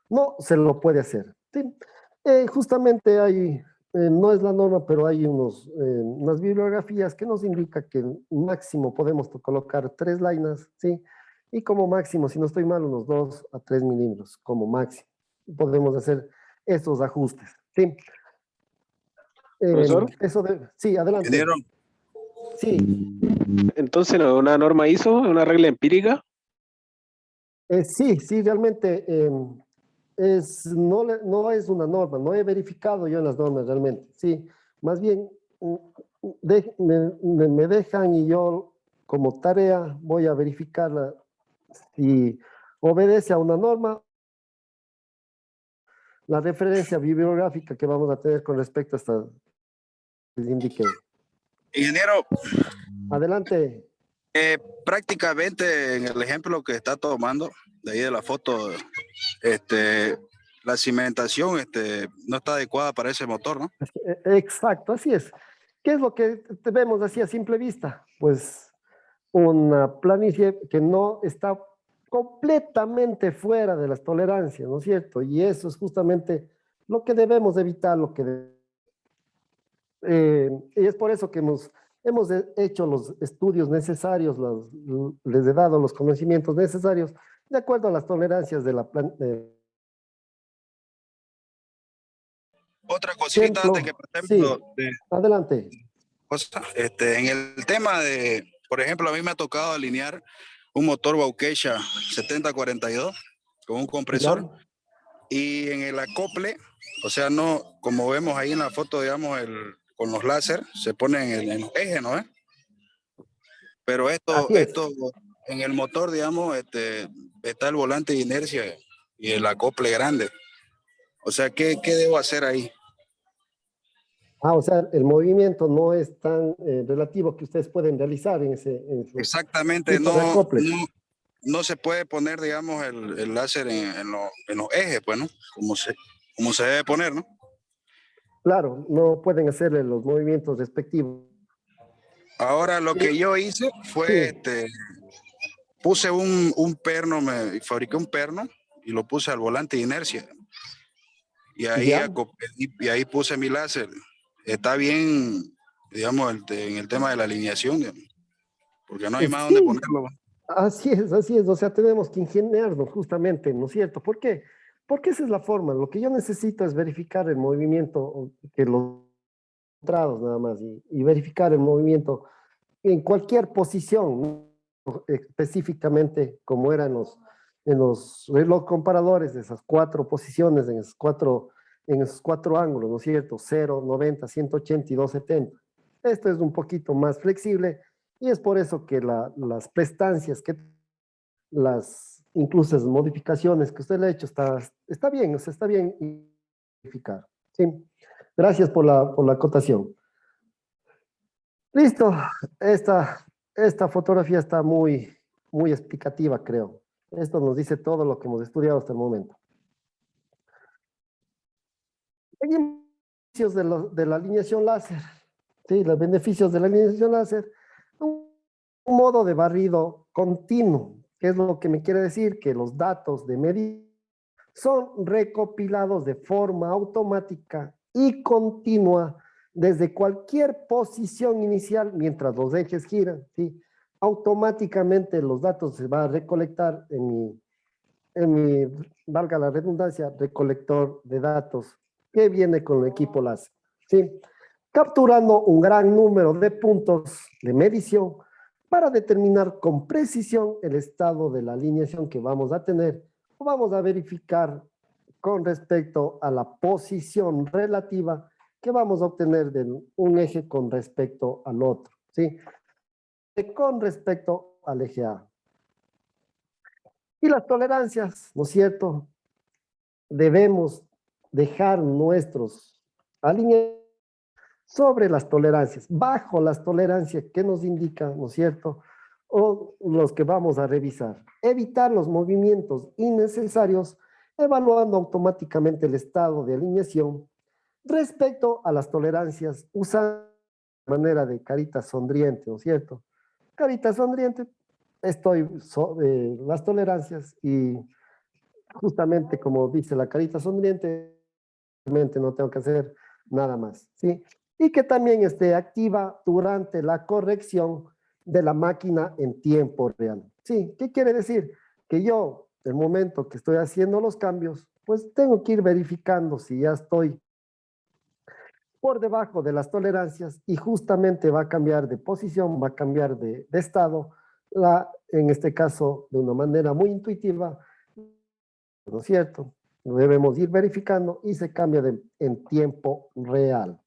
no se lo puede hacer. ¿Sí? Justamente no es la norma, pero hay unas bibliografías que nos indica que máximo podemos colocar 3 lainas, ¿sí? Y como máximo, si no estoy mal, unos 2 a 3 milímetros, como máximo. Podemos hacer esos ajustes, ¿sí? Profesor, Sí, adelante. Ingeniero, Sí, entonces no es una norma ISO, es una regla empírica. sí, realmente no es una norma, no he verificado yo en las normas realmente, sí, más bien me dejan y yo como tarea voy a verificarla si obedece a una norma, la referencia bibliográfica que vamos a tener con respecto a esta, les indiqué. ingeniero, Adelante. prácticamente en el ejemplo que está tomando, de ahí de la foto, la cimentación no está adecuada para ese motor, ¿no? Exacto, así es. ¿Qué es lo que vemos así a simple vista? Pues una planicie que no está completamente fuera de las tolerancias, ¿no es cierto? Y eso es justamente lo que debemos evitar, y es por eso que hemos hecho los estudios necesarios, les he dado los conocimientos necesarios de acuerdo a las tolerancias de la Otra cosita antes que sí, pasemos de adelante. cosas, en el tema de, por ejemplo, a mí me ha tocado alinear un motor Waukesha 7042 con un compresor ¿Ya? y en el acople, o sea, no, como vemos ahí en la foto, digamos, con los láser, se pone en los ejes, ¿no? Pero Así es. esto en el motor, digamos, está el volante de inercia y el acople grande. O sea, ¿qué debo hacer ahí? O sea, el movimiento no es tan relativo que ustedes pueden realizar en esos Exactamente, tipos de acoples. no se puede poner, digamos, el láser en los ejes, pues, ¿no? Como se debe poner, ¿no? Claro, no pueden hacerle los movimientos respectivos. Ahora, lo que yo hice fue, Sí, puse un perno, fabriqué un perno y lo puse al volante de inercia. Y ahí, ya. y ahí puse mi láser. Está bien, digamos, en el tema de la alineación, digamos, porque no hay más donde Sí, ponerlo. así es. O sea, tenemos que ingeniarnos justamente, ¿no es cierto? ¿Por qué? Porque esa es la forma. Lo que yo necesito es verificar el movimiento, que los entrados nada más, y verificar el movimiento en cualquier posición, ¿no? Específicamente como eran en los reloj comparadores de esas 4 posiciones, en esos cuatro ángulos, ¿no es cierto? 0, 90, 180 y 270. Esto es un poquito más flexible y es por eso que las prestancias, incluso las modificaciones que usted le ha hecho, está bien, o sea, está bien identificar. Sí. Gracias por la acotación. Listo, esta fotografía está muy explicativa, creo. Esto nos dice todo lo que hemos estudiado hasta el momento. Beneficios de la alineación láser. Sí, los beneficios de la alineación láser. Un modo de barrido continuo, que es lo que me quiere decir que los datos de medida son recopilados de forma automática y continua desde cualquier posición inicial mientras los ejes giran, ¿sí? Automáticamente los datos se van a recolectar en mi, valga la redundancia, recolector de datos que viene con el equipo LASER, ¿sí? Capturando un gran número de puntos de medición para determinar con precisión el estado de la alineación que vamos a tener o vamos a verificar con respecto a la posición relativa que vamos a obtener de un eje con respecto al otro, ¿sí? Con respecto al eje A. Y las tolerancias, ¿no es cierto? Debemos dejar nuestros alineamientos sobre las tolerancias, bajo las tolerancias que nos indican, ¿no es cierto? O los que vamos a revisar. Evitar los movimientos innecesarios, evaluando automáticamente el estado de alineación respecto a las tolerancias, usando de manera de carita sonriente, ¿no es cierto? Carita sonriente, estoy sobre las tolerancias y justamente como dice la carita sonriente, no tengo que hacer nada más, ¿sí? Y que también esté activa durante la corrección de la máquina en tiempo real. ¿Sí? ¿Qué quiere decir? Que yo, el momento que estoy haciendo los cambios, pues tengo que ir verificando si ya estoy por debajo de las tolerancias y justamente va a cambiar de posición, va a cambiar de estado, en este caso de una manera muy intuitiva, ¿no es cierto? Lo debemos ir verificando y se cambia en tiempo real.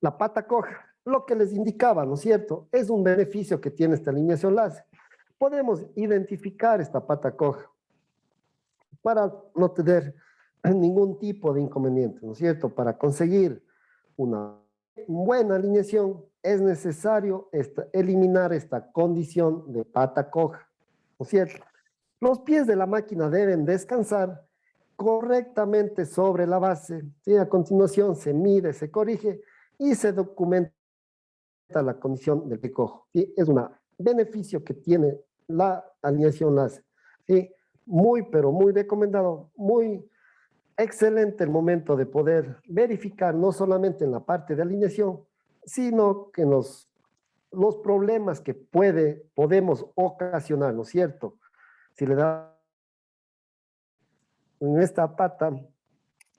La pata coja, lo que les indicaba, ¿no es cierto? Es un beneficio que tiene esta alineación láser. Podemos identificar esta pata coja para no tener ningún tipo de inconveniente, ¿no es cierto? Para conseguir una buena alineación es necesario eliminar esta condición de pata coja, ¿no es cierto? Los pies de la máquina deben descansar correctamente sobre la base, ¿sí? A continuación se mide, se corrige y se documenta la condición del recojo, ¿sí? Es un beneficio que tiene la alineación láser, ¿sí? Muy, pero muy recomendado, muy excelente el momento de poder verificar no solamente en la parte de alineación, sino que en los problemas que podemos ocasionar, ¿no es cierto? Si le da en esta pata,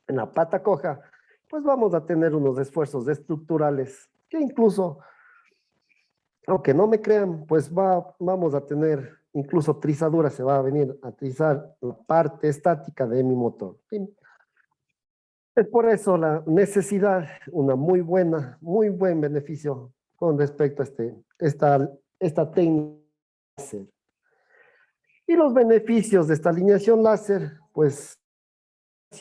en la pata coja, pues vamos a tener unos esfuerzos estructurales que incluso, aunque no me crean, pues vamos a tener incluso trizadura, se va a venir a trizar la parte estática de mi motor. ¿Sí? Es por eso la necesidad, muy buen beneficio con respecto a esta técnica láser. Y los beneficios de esta alineación láser, pues,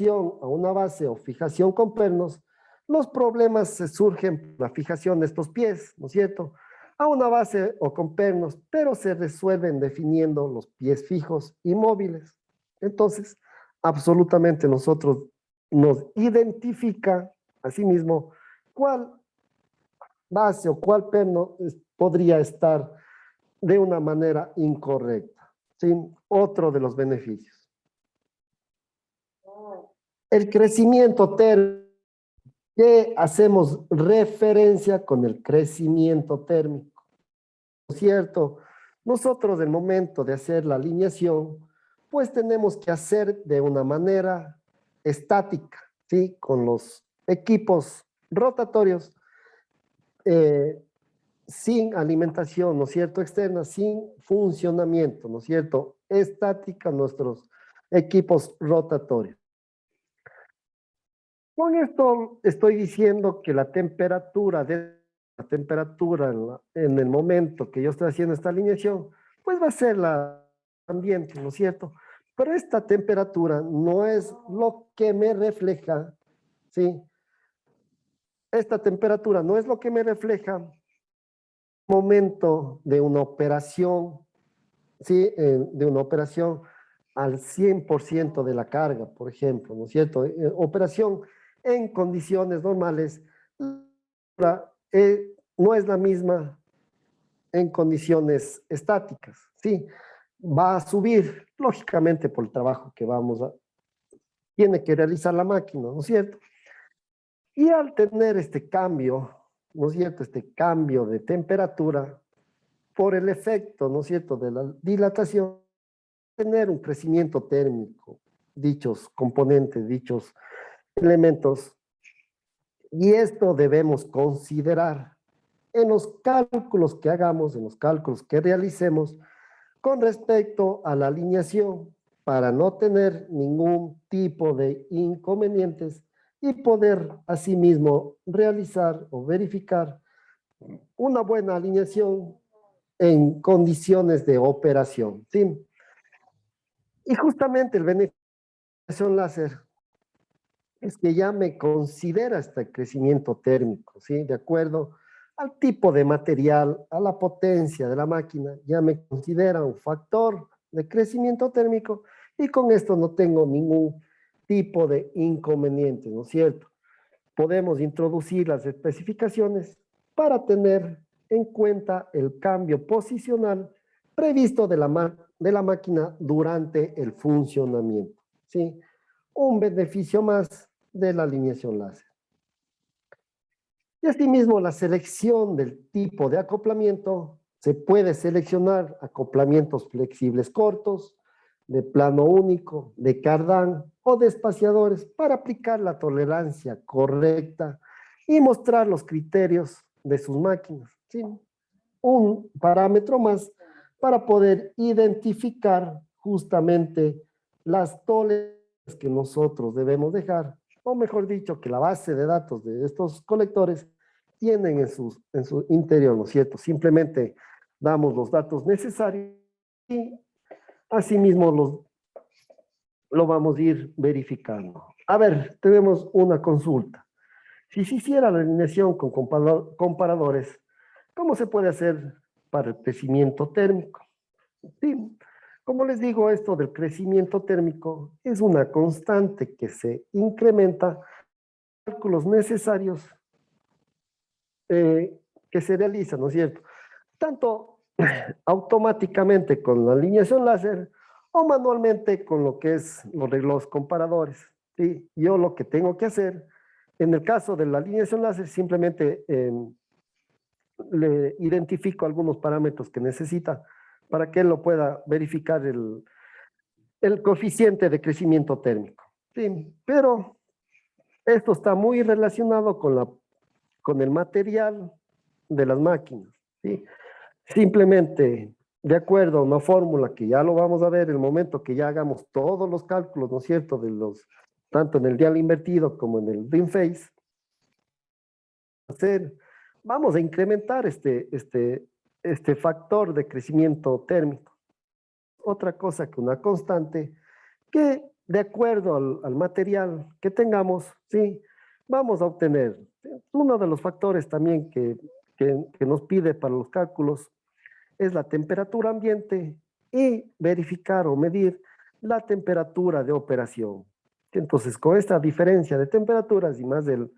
a una base o fijación con pernos, los problemas se surgen por la fijación de estos pies, ¿no es cierto? A una base o con pernos, pero se resuelven definiendo los pies fijos y móviles. Entonces, absolutamente nosotros nos identifica a sí mismo cuál base o cuál perno podría estar de una manera incorrecta. ¿Sí? Otro de los beneficios. El crecimiento térmico. ¿Qué hacemos referencia con el crecimiento térmico? ¿No es cierto? Nosotros, el momento de hacer la alineación, pues tenemos que hacer de una manera estática, ¿sí? Con los equipos rotatorios, sin alimentación, ¿no es cierto? Externa, sin funcionamiento, ¿no es cierto? Estática nuestros equipos rotatorios. Con esto estoy diciendo que la temperatura en el momento que yo estoy haciendo esta alineación, pues va a ser la ambiente, ¿no es cierto? Pero esta temperatura no es lo que me refleja, ¿sí? Esta temperatura no es lo que me refleja el momento de una operación, ¿sí? De una operación al 100% de la carga, por ejemplo, ¿no es cierto? Operación en condiciones normales no es la misma en condiciones estáticas, ¿sí? va a subir, lógicamente por el trabajo que tiene que realizar la máquina, ¿no es cierto? Y al tener este cambio, ¿no es cierto? Este cambio de temperatura, por el efecto, ¿no es cierto?, de la dilatación, tener un crecimiento térmico, dichos componentes, dichos elementos, y esto debemos considerar en los cálculos que hagamos, en los cálculos que realicemos con respecto a la alineación, para no tener ningún tipo de inconvenientes y poder asimismo realizar o verificar una buena alineación en condiciones de operación, ¿sí? Y justamente el beneficio de la láser es que ya me considera este crecimiento térmico, ¿sí? De acuerdo al tipo de material, a la potencia de la máquina, ya me considera un factor de crecimiento térmico y con esto no tengo ningún tipo de inconveniente, ¿no es cierto? Podemos introducir las especificaciones para tener en cuenta el cambio posicional previsto de la máquina durante el funcionamiento, ¿sí? Un beneficio más de la alineación láser. Y asimismo, la selección del tipo de acoplamiento, se puede seleccionar acoplamientos flexibles cortos, de plano único, de cardán o de espaciadores para aplicar la tolerancia correcta y mostrar los criterios de sus máquinas, ¿sí? Un parámetro más para poder identificar justamente las tolerancias que nosotros debemos dejar, o mejor dicho, que la base de datos de estos colectores tienen en su interior, ¿no es cierto? Simplemente damos los datos necesarios y asimismo lo vamos a ir verificando. A ver, tenemos una consulta. Si se hiciera la alineación con comparadores, ¿cómo se puede hacer para el crecimiento térmico? Sí, como les digo, esto del crecimiento térmico es una constante que se incrementa cálculos necesarios que se realizan, ¿no es cierto? Tanto automáticamente con la alineación láser o manualmente con lo que es los relojes comparadores. ¿Sí? Yo lo que tengo que hacer, en el caso de la alineación láser, simplemente le identifico algunos parámetros que necesita para que él lo pueda verificar el coeficiente de crecimiento térmico. Sí, pero esto está muy relacionado con el material de las máquinas. ¿Sí? Simplemente, de acuerdo a una fórmula que ya lo vamos a ver el momento que ya hagamos todos los cálculos, ¿no es cierto?, tanto en el dial invertido como en el ring phase, vamos a incrementar este factor de crecimiento térmico. Otra cosa que una constante que de acuerdo al material que tengamos, ¿sí?, vamos a obtener. Uno de los factores también que nos pide para los cálculos es la temperatura ambiente y verificar o medir la temperatura de operación. Entonces, con esta diferencia de temperaturas y más el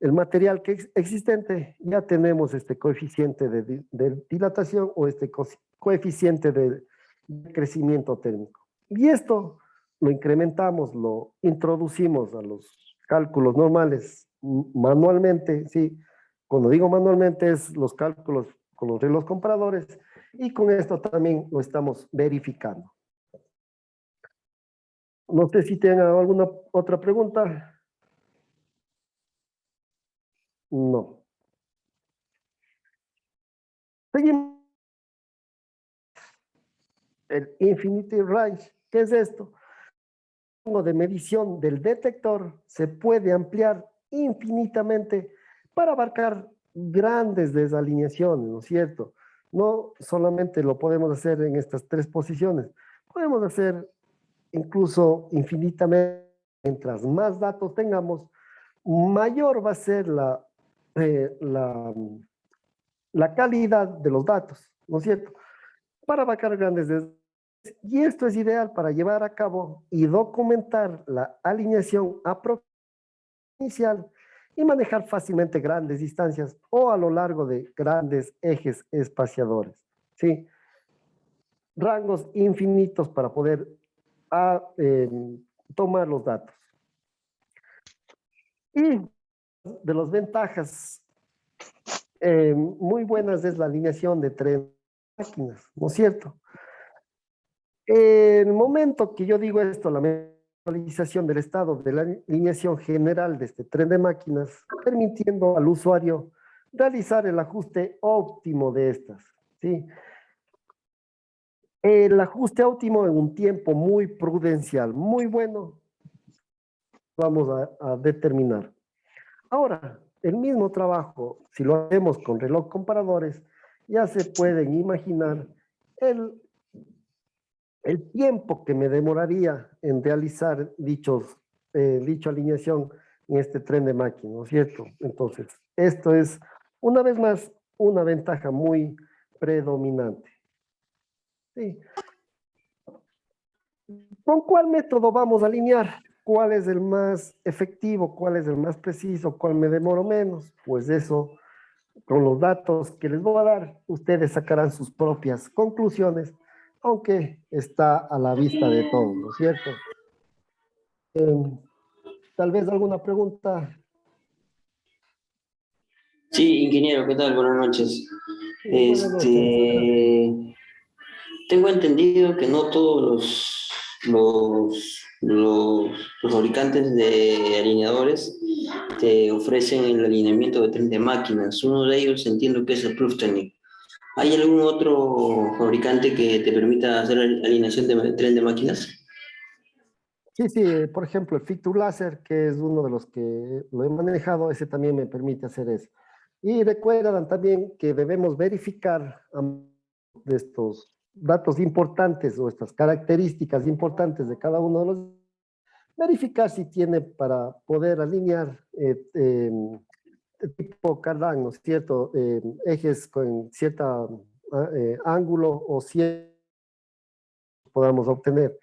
material existente, ya tenemos este coeficiente de dilatación o este coeficiente de crecimiento térmico. Y esto lo incrementamos, lo introducimos a los cálculos normales manualmente, ¿sí? Cuando digo manualmente es los cálculos con los relojes comparadores y con esto también lo estamos verificando. No sé si tengan alguna otra pregunta. No. Seguimos. El Infinity Range, ¿qué es esto? El rango de medición del detector se puede ampliar infinitamente para abarcar grandes desalineaciones, ¿no es cierto? No solamente lo podemos hacer en estas tres posiciones, podemos hacer incluso infinitamente. Mientras más datos tengamos, mayor va a ser la calidad de los datos, ¿no es cierto? Para abarcar grandes desalineaciones. Y esto es ideal para llevar a cabo y documentar la alineación inicial y manejar fácilmente grandes distancias o a lo largo de grandes ejes espaciadores, ¿sí? rangos infinitos para poder tomar los datos. Y de las ventajas muy buenas es la alineación de 3 máquinas, ¿no es cierto? En el momento que yo digo esto, la actualización del estado de la alineación general de este tren de máquinas, permitiendo al usuario realizar el ajuste óptimo de estas, ¿sí? El ajuste óptimo en un tiempo muy prudencial, muy bueno, vamos a determinar. Ahora, el mismo trabajo, si lo hacemos con reloj comparadores, ya se pueden imaginar el tiempo que me demoraría en realizar dicha alineación en este tren de máquinas, ¿no es cierto? Entonces, esto es, una vez más, una ventaja muy predominante. ¿Sí? ¿Con cuál método vamos a alinear? ¿Cuál es el más efectivo? ¿Cuál es el más preciso? ¿Cuál me demoro menos? Pues eso, con los datos que les voy a dar, ustedes sacarán sus propias conclusiones, aunque está a la vista de todos, ¿no es cierto? Tal vez alguna pregunta. Sí, ingeniero, ¿qué tal? Buenas noches. Sí, buenas noches. Adelante. Tengo entendido que no todos los fabricantes de alineadores te ofrecen el alineamiento de tren de máquinas. Uno de ellos entiendo que es el Prüftechnik. ¿Hay algún otro fabricante que te permita hacer alineación de tren de máquinas? Sí, sí, por ejemplo, el Fictur Láser, que es uno de los que lo he manejado, ese también me permite hacer eso. Y recuerdan también que debemos verificar de estos datos importantes o estas características importantes de cada uno de los, verificar si tiene para poder alinear tipo Cardán, ¿no es cierto? Ejes con cierta ángulo o cierto podamos obtener.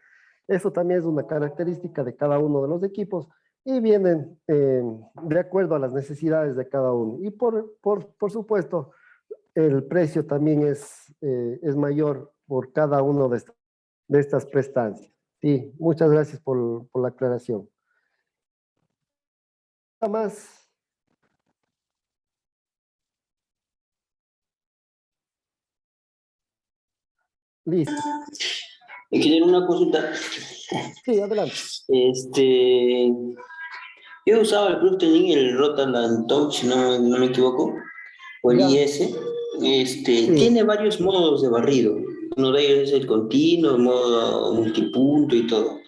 Eso también es una característica de cada uno de los equipos y vienen de acuerdo a las necesidades de cada uno. Y por supuesto, el precio también es mayor por cada uno de estas prestancias. Sí, muchas gracias por la aclaración. Nada más. Listo. Ingeniero, una consulta. Sí, adelante. Yo he usado el Prüftechnik, el Rotaland Touch, si no me equivoco, o el Ya. IS. Sí. Tiene varios modos de barrido. Uno de ellos es el continuo, el modo multipunto y todo.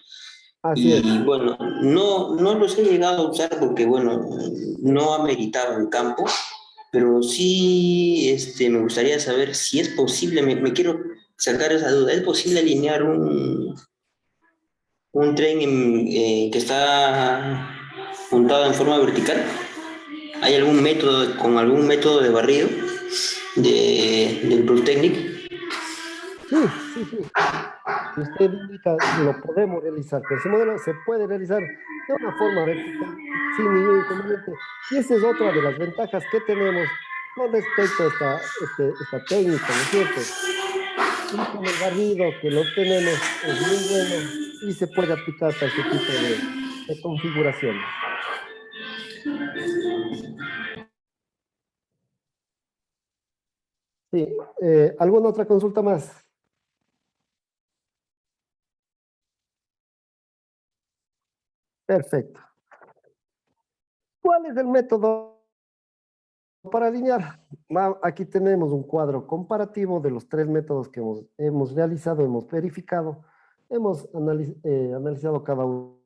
Así es. Y bueno, no los he llegado a usar porque, bueno, no ha meritado el campo, pero sí me gustaría saber si es posible, me quiero sacar esa duda, ¿es posible alinear un tren que está montado en forma vertical? ¿Hay algún método, con algún método de barrido del Prüftechnik? Sí, sí, sí. Si usted indica, lo podemos realizar. Con ese modelo se puede realizar de una forma vertical sin ningún inconveniente. Y esa es otra de las ventajas que tenemos con respecto a esta técnica, ¿no es cierto? Y con el barrido que lo obtenemos es muy bueno y se puede aplicar para este tipo de configuraciones. Sí, ¿alguna otra consulta más? Perfecto. ¿Cuál es el método para alinear? Aquí tenemos un cuadro comparativo de los 3 métodos que hemos realizado, hemos verificado, hemos analizado cada uno.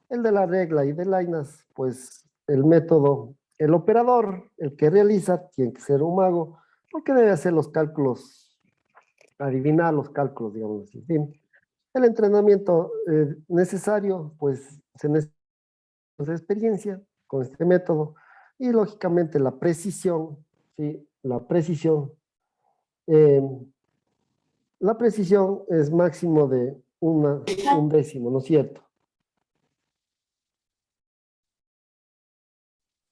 El de la regla y de Lainas, pues el método, el operador, el que realiza, tiene que ser un mago, porque debe hacer los cálculos, adivinar los cálculos, digamos así. Bien. El entrenamiento necesario, pues se necesita de experiencia con este método y lógicamente la precisión, ¿sí? Eh, la precisión es máximo de un décimo, ¿no es cierto?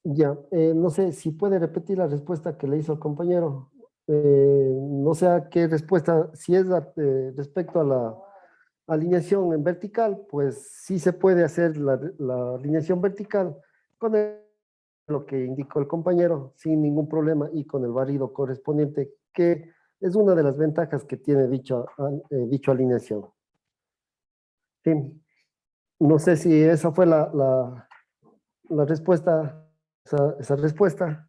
Ya, no sé si puede repetir la respuesta que le hizo el compañero. no sé a qué respuesta, si es respecto a la alineación en vertical, pues sí se puede hacer la alineación vertical con lo que indicó el compañero sin ningún problema y con el barrido correspondiente, que es una de las ventajas que tiene dicha alineación. Sí. No sé si esa fue la respuesta, esa respuesta.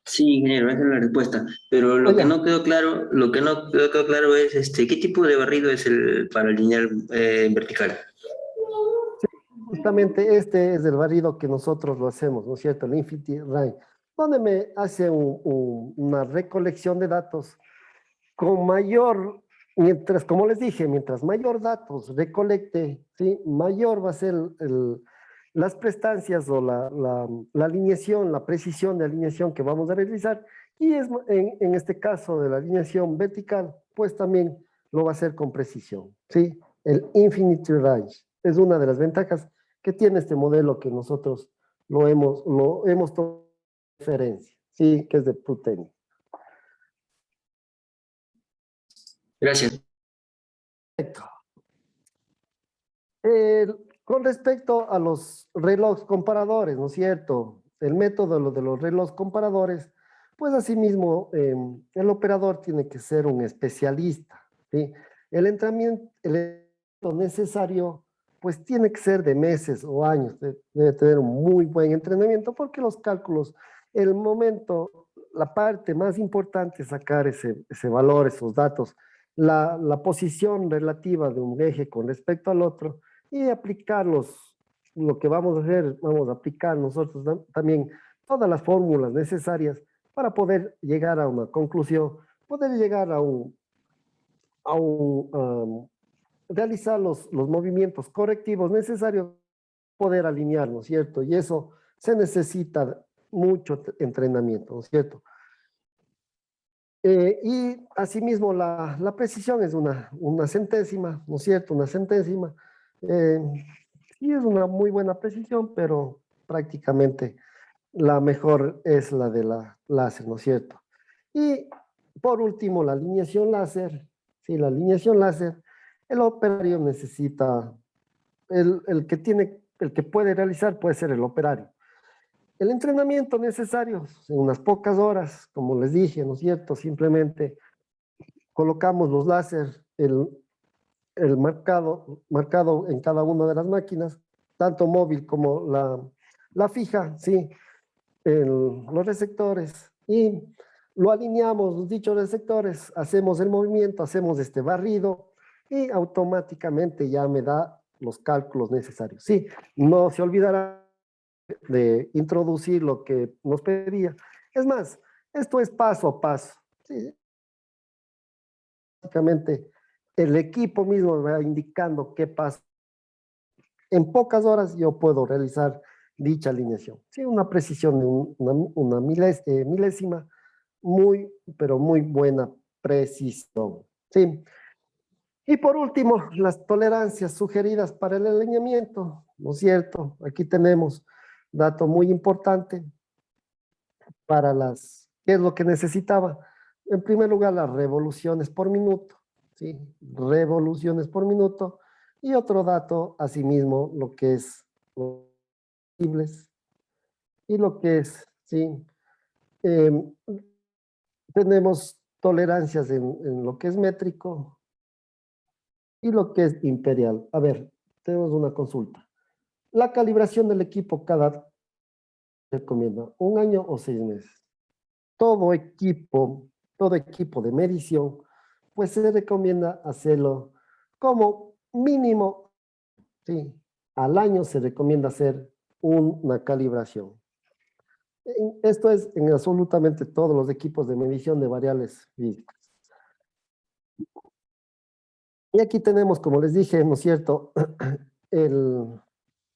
Sí, ingeniero, esa es la respuesta. Pero lo que Ya. no quedó claro, lo que no quedó claro es ¿qué tipo de barrido es el para alinear vertical? Justamente este es el barrido que nosotros lo hacemos, ¿no es cierto? El Infinity Range, donde me hace una recolección de datos con mayor, mientras, como les dije, mientras mayor datos recolecte, ¿sí? Mayor va a ser las prestancias o la alineación, la precisión de alineación que vamos a realizar. Y es, en este caso de la alineación vertical, pues también lo va a hacer con precisión, ¿sí? El Infinity Range es una de las ventajas que tiene este modelo que nosotros lo hemos tomado referencia, ¿sí? Que es de Pruteni. Gracias. Con respecto a los relojes comparadores, ¿no es cierto? El método de los relojes comparadores, pues asimismo el operador tiene que ser un especialista, ¿sí? El entrenamiento necesario, pues tiene que ser de meses o años, debe tener un muy buen entrenamiento porque los cálculos, el momento, la parte más importante es sacar ese valor, esos datos, la posición relativa de un eje con respecto al otro, y aplicarlos, lo que vamos a hacer, vamos a aplicar nosotros también todas las fórmulas necesarias para poder llegar a una conclusión, poder llegar realizar los movimientos correctivos necesarios, poder alinear, ¿no es cierto? Y eso se necesita mucho entrenamiento, ¿no es cierto? Y asimismo la precisión es una centésima, ¿no es cierto? Una centésima. Eh, sí es una muy buena precisión, pero prácticamente la mejor es la de la láser, ¿no es cierto? Y por último, la alineación láser. Sí, la alineación láser, el operario necesita, el que puede realizar puede ser el operario. El entrenamiento necesario, en unas pocas horas, como les dije, ¿no es cierto? Simplemente colocamos los láser, el marcado en cada una de las máquinas, tanto móvil como la fija, ¿sí? Los receptores, y lo alineamos, los dichos receptores, hacemos el movimiento, hacemos este barrido, y automáticamente ya me da los cálculos necesarios. Sí, no se olvidará de introducir lo que nos pedía. Es más, esto es paso a paso. Sí, básicamente, el equipo mismo me va indicando qué pasa. En pocas horas yo puedo realizar dicha alineación. Sí, una precisión de una milésima, muy, pero muy buena precisión. Sí. Y por último, las tolerancias sugeridas para el alineamiento, ¿no es cierto? Aquí tenemos dato muy importante para ¿qué es lo que necesitaba? En primer lugar, las revoluciones por minuto, ¿sí? Revoluciones por minuto. Y otro dato, asimismo, lo que es los posibles y lo que es, ¿sí? Em, Tenemos tolerancias en lo que es métrico y lo que es imperial. A ver, tenemos una consulta. La calibración del equipo cada recomienda 1 año o 6 meses. Todo equipo de medición, pues se recomienda hacerlo como mínimo, sí, al año se recomienda hacer una calibración. Esto es en absolutamente todos los equipos de medición de variables físicas. Y aquí tenemos, como les dije, ¿no es cierto?,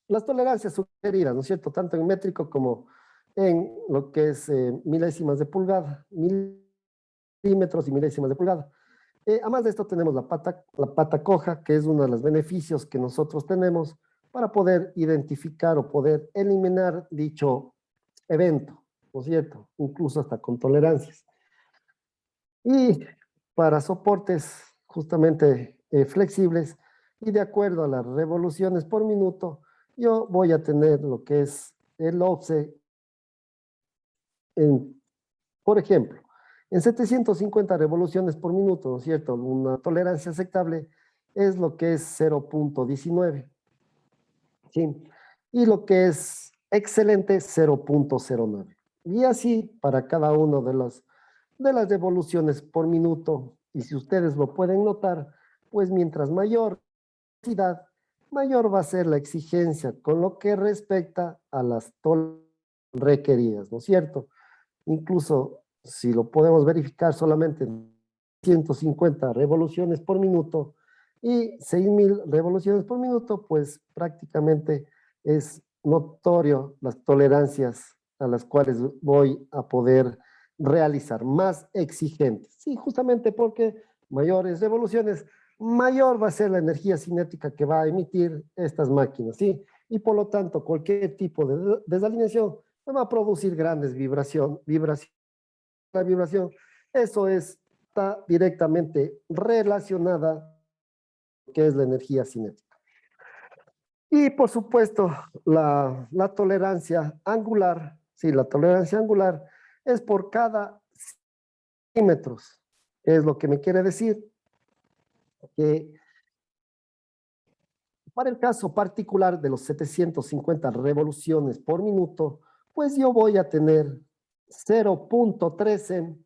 las tolerancias sugeridas, ¿no es cierto?, tanto en métrico como en lo que es milésimas de pulgada, milímetros y milésimas de pulgada. Además de esto tenemos la pata coja, que es uno de los beneficios que nosotros tenemos para poder identificar o poder eliminar dicho evento. ¿no es cierto? Incluso hasta con tolerancias. Y para soportes justamente flexibles y de acuerdo a las revoluciones por minuto, yo voy a tener lo que es el offset por ejemplo, en 750 revoluciones por minuto, ¿no es cierto? Una tolerancia aceptable es lo que es 0.19, ¿sí? Y lo que es excelente, 0.09. Y así para cada uno de las revoluciones por minuto. Y si ustedes lo pueden notar, pues mientras mayor velocidad, mayor va a ser la exigencia con lo que respecta a las tolerancias requeridas, ¿no es cierto? Incluso si lo podemos verificar solamente en 150 revoluciones por minuto y 6.000 revoluciones por minuto, pues prácticamente es notorio las tolerancias a las cuales voy a poder realizar, más exigentes. Sí, justamente porque mayores revoluciones, mayor va a ser la energía cinética que va a emitir estas máquinas, ¿sí? Y por lo tanto, cualquier tipo de desalineación va a producir grandes vibración. La vibración, eso está directamente relacionada a lo que es la energía cinética. Y por supuesto, la tolerancia angular, sí, la tolerancia angular es por cada centímetros. Es lo que me quiere decir que para el caso particular de los 750 revoluciones por minuto, pues yo voy a tener 0.13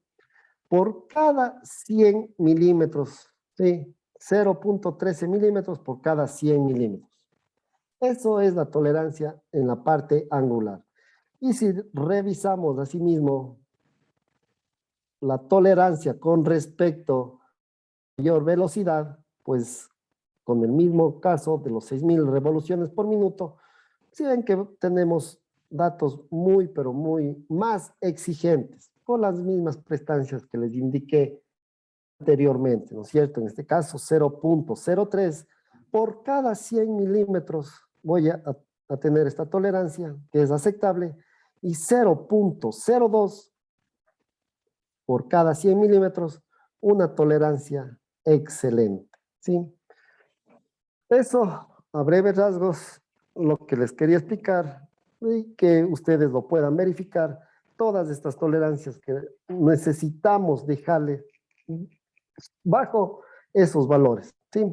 por cada 100 milímetros, ¿sí? 0.13 milímetros por cada 100 milímetros. Eso es la tolerancia en la parte angular. Y si revisamos asimismo la tolerancia con respecto a mayor velocidad, pues con el mismo caso de los 6.000 revoluciones por minuto, si ven que tenemos datos muy, pero muy más exigentes, con las mismas prestancias que les indiqué anteriormente, ¿no es cierto? En este caso, 0.03 por cada 100 milímetros voy a tener esta tolerancia que es aceptable y 0.02 por cada 100 milímetros una tolerancia excelente, ¿sí? Eso, a breves rasgos, lo que les quería explicar y que ustedes lo puedan verificar, todas estas tolerancias que necesitamos dejarle bajo esos valores, ¿sí?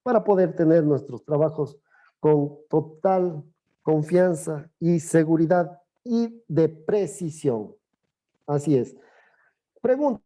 Para poder tener nuestros trabajos con total confianza y seguridad y de precisión. Así es. Pregunta.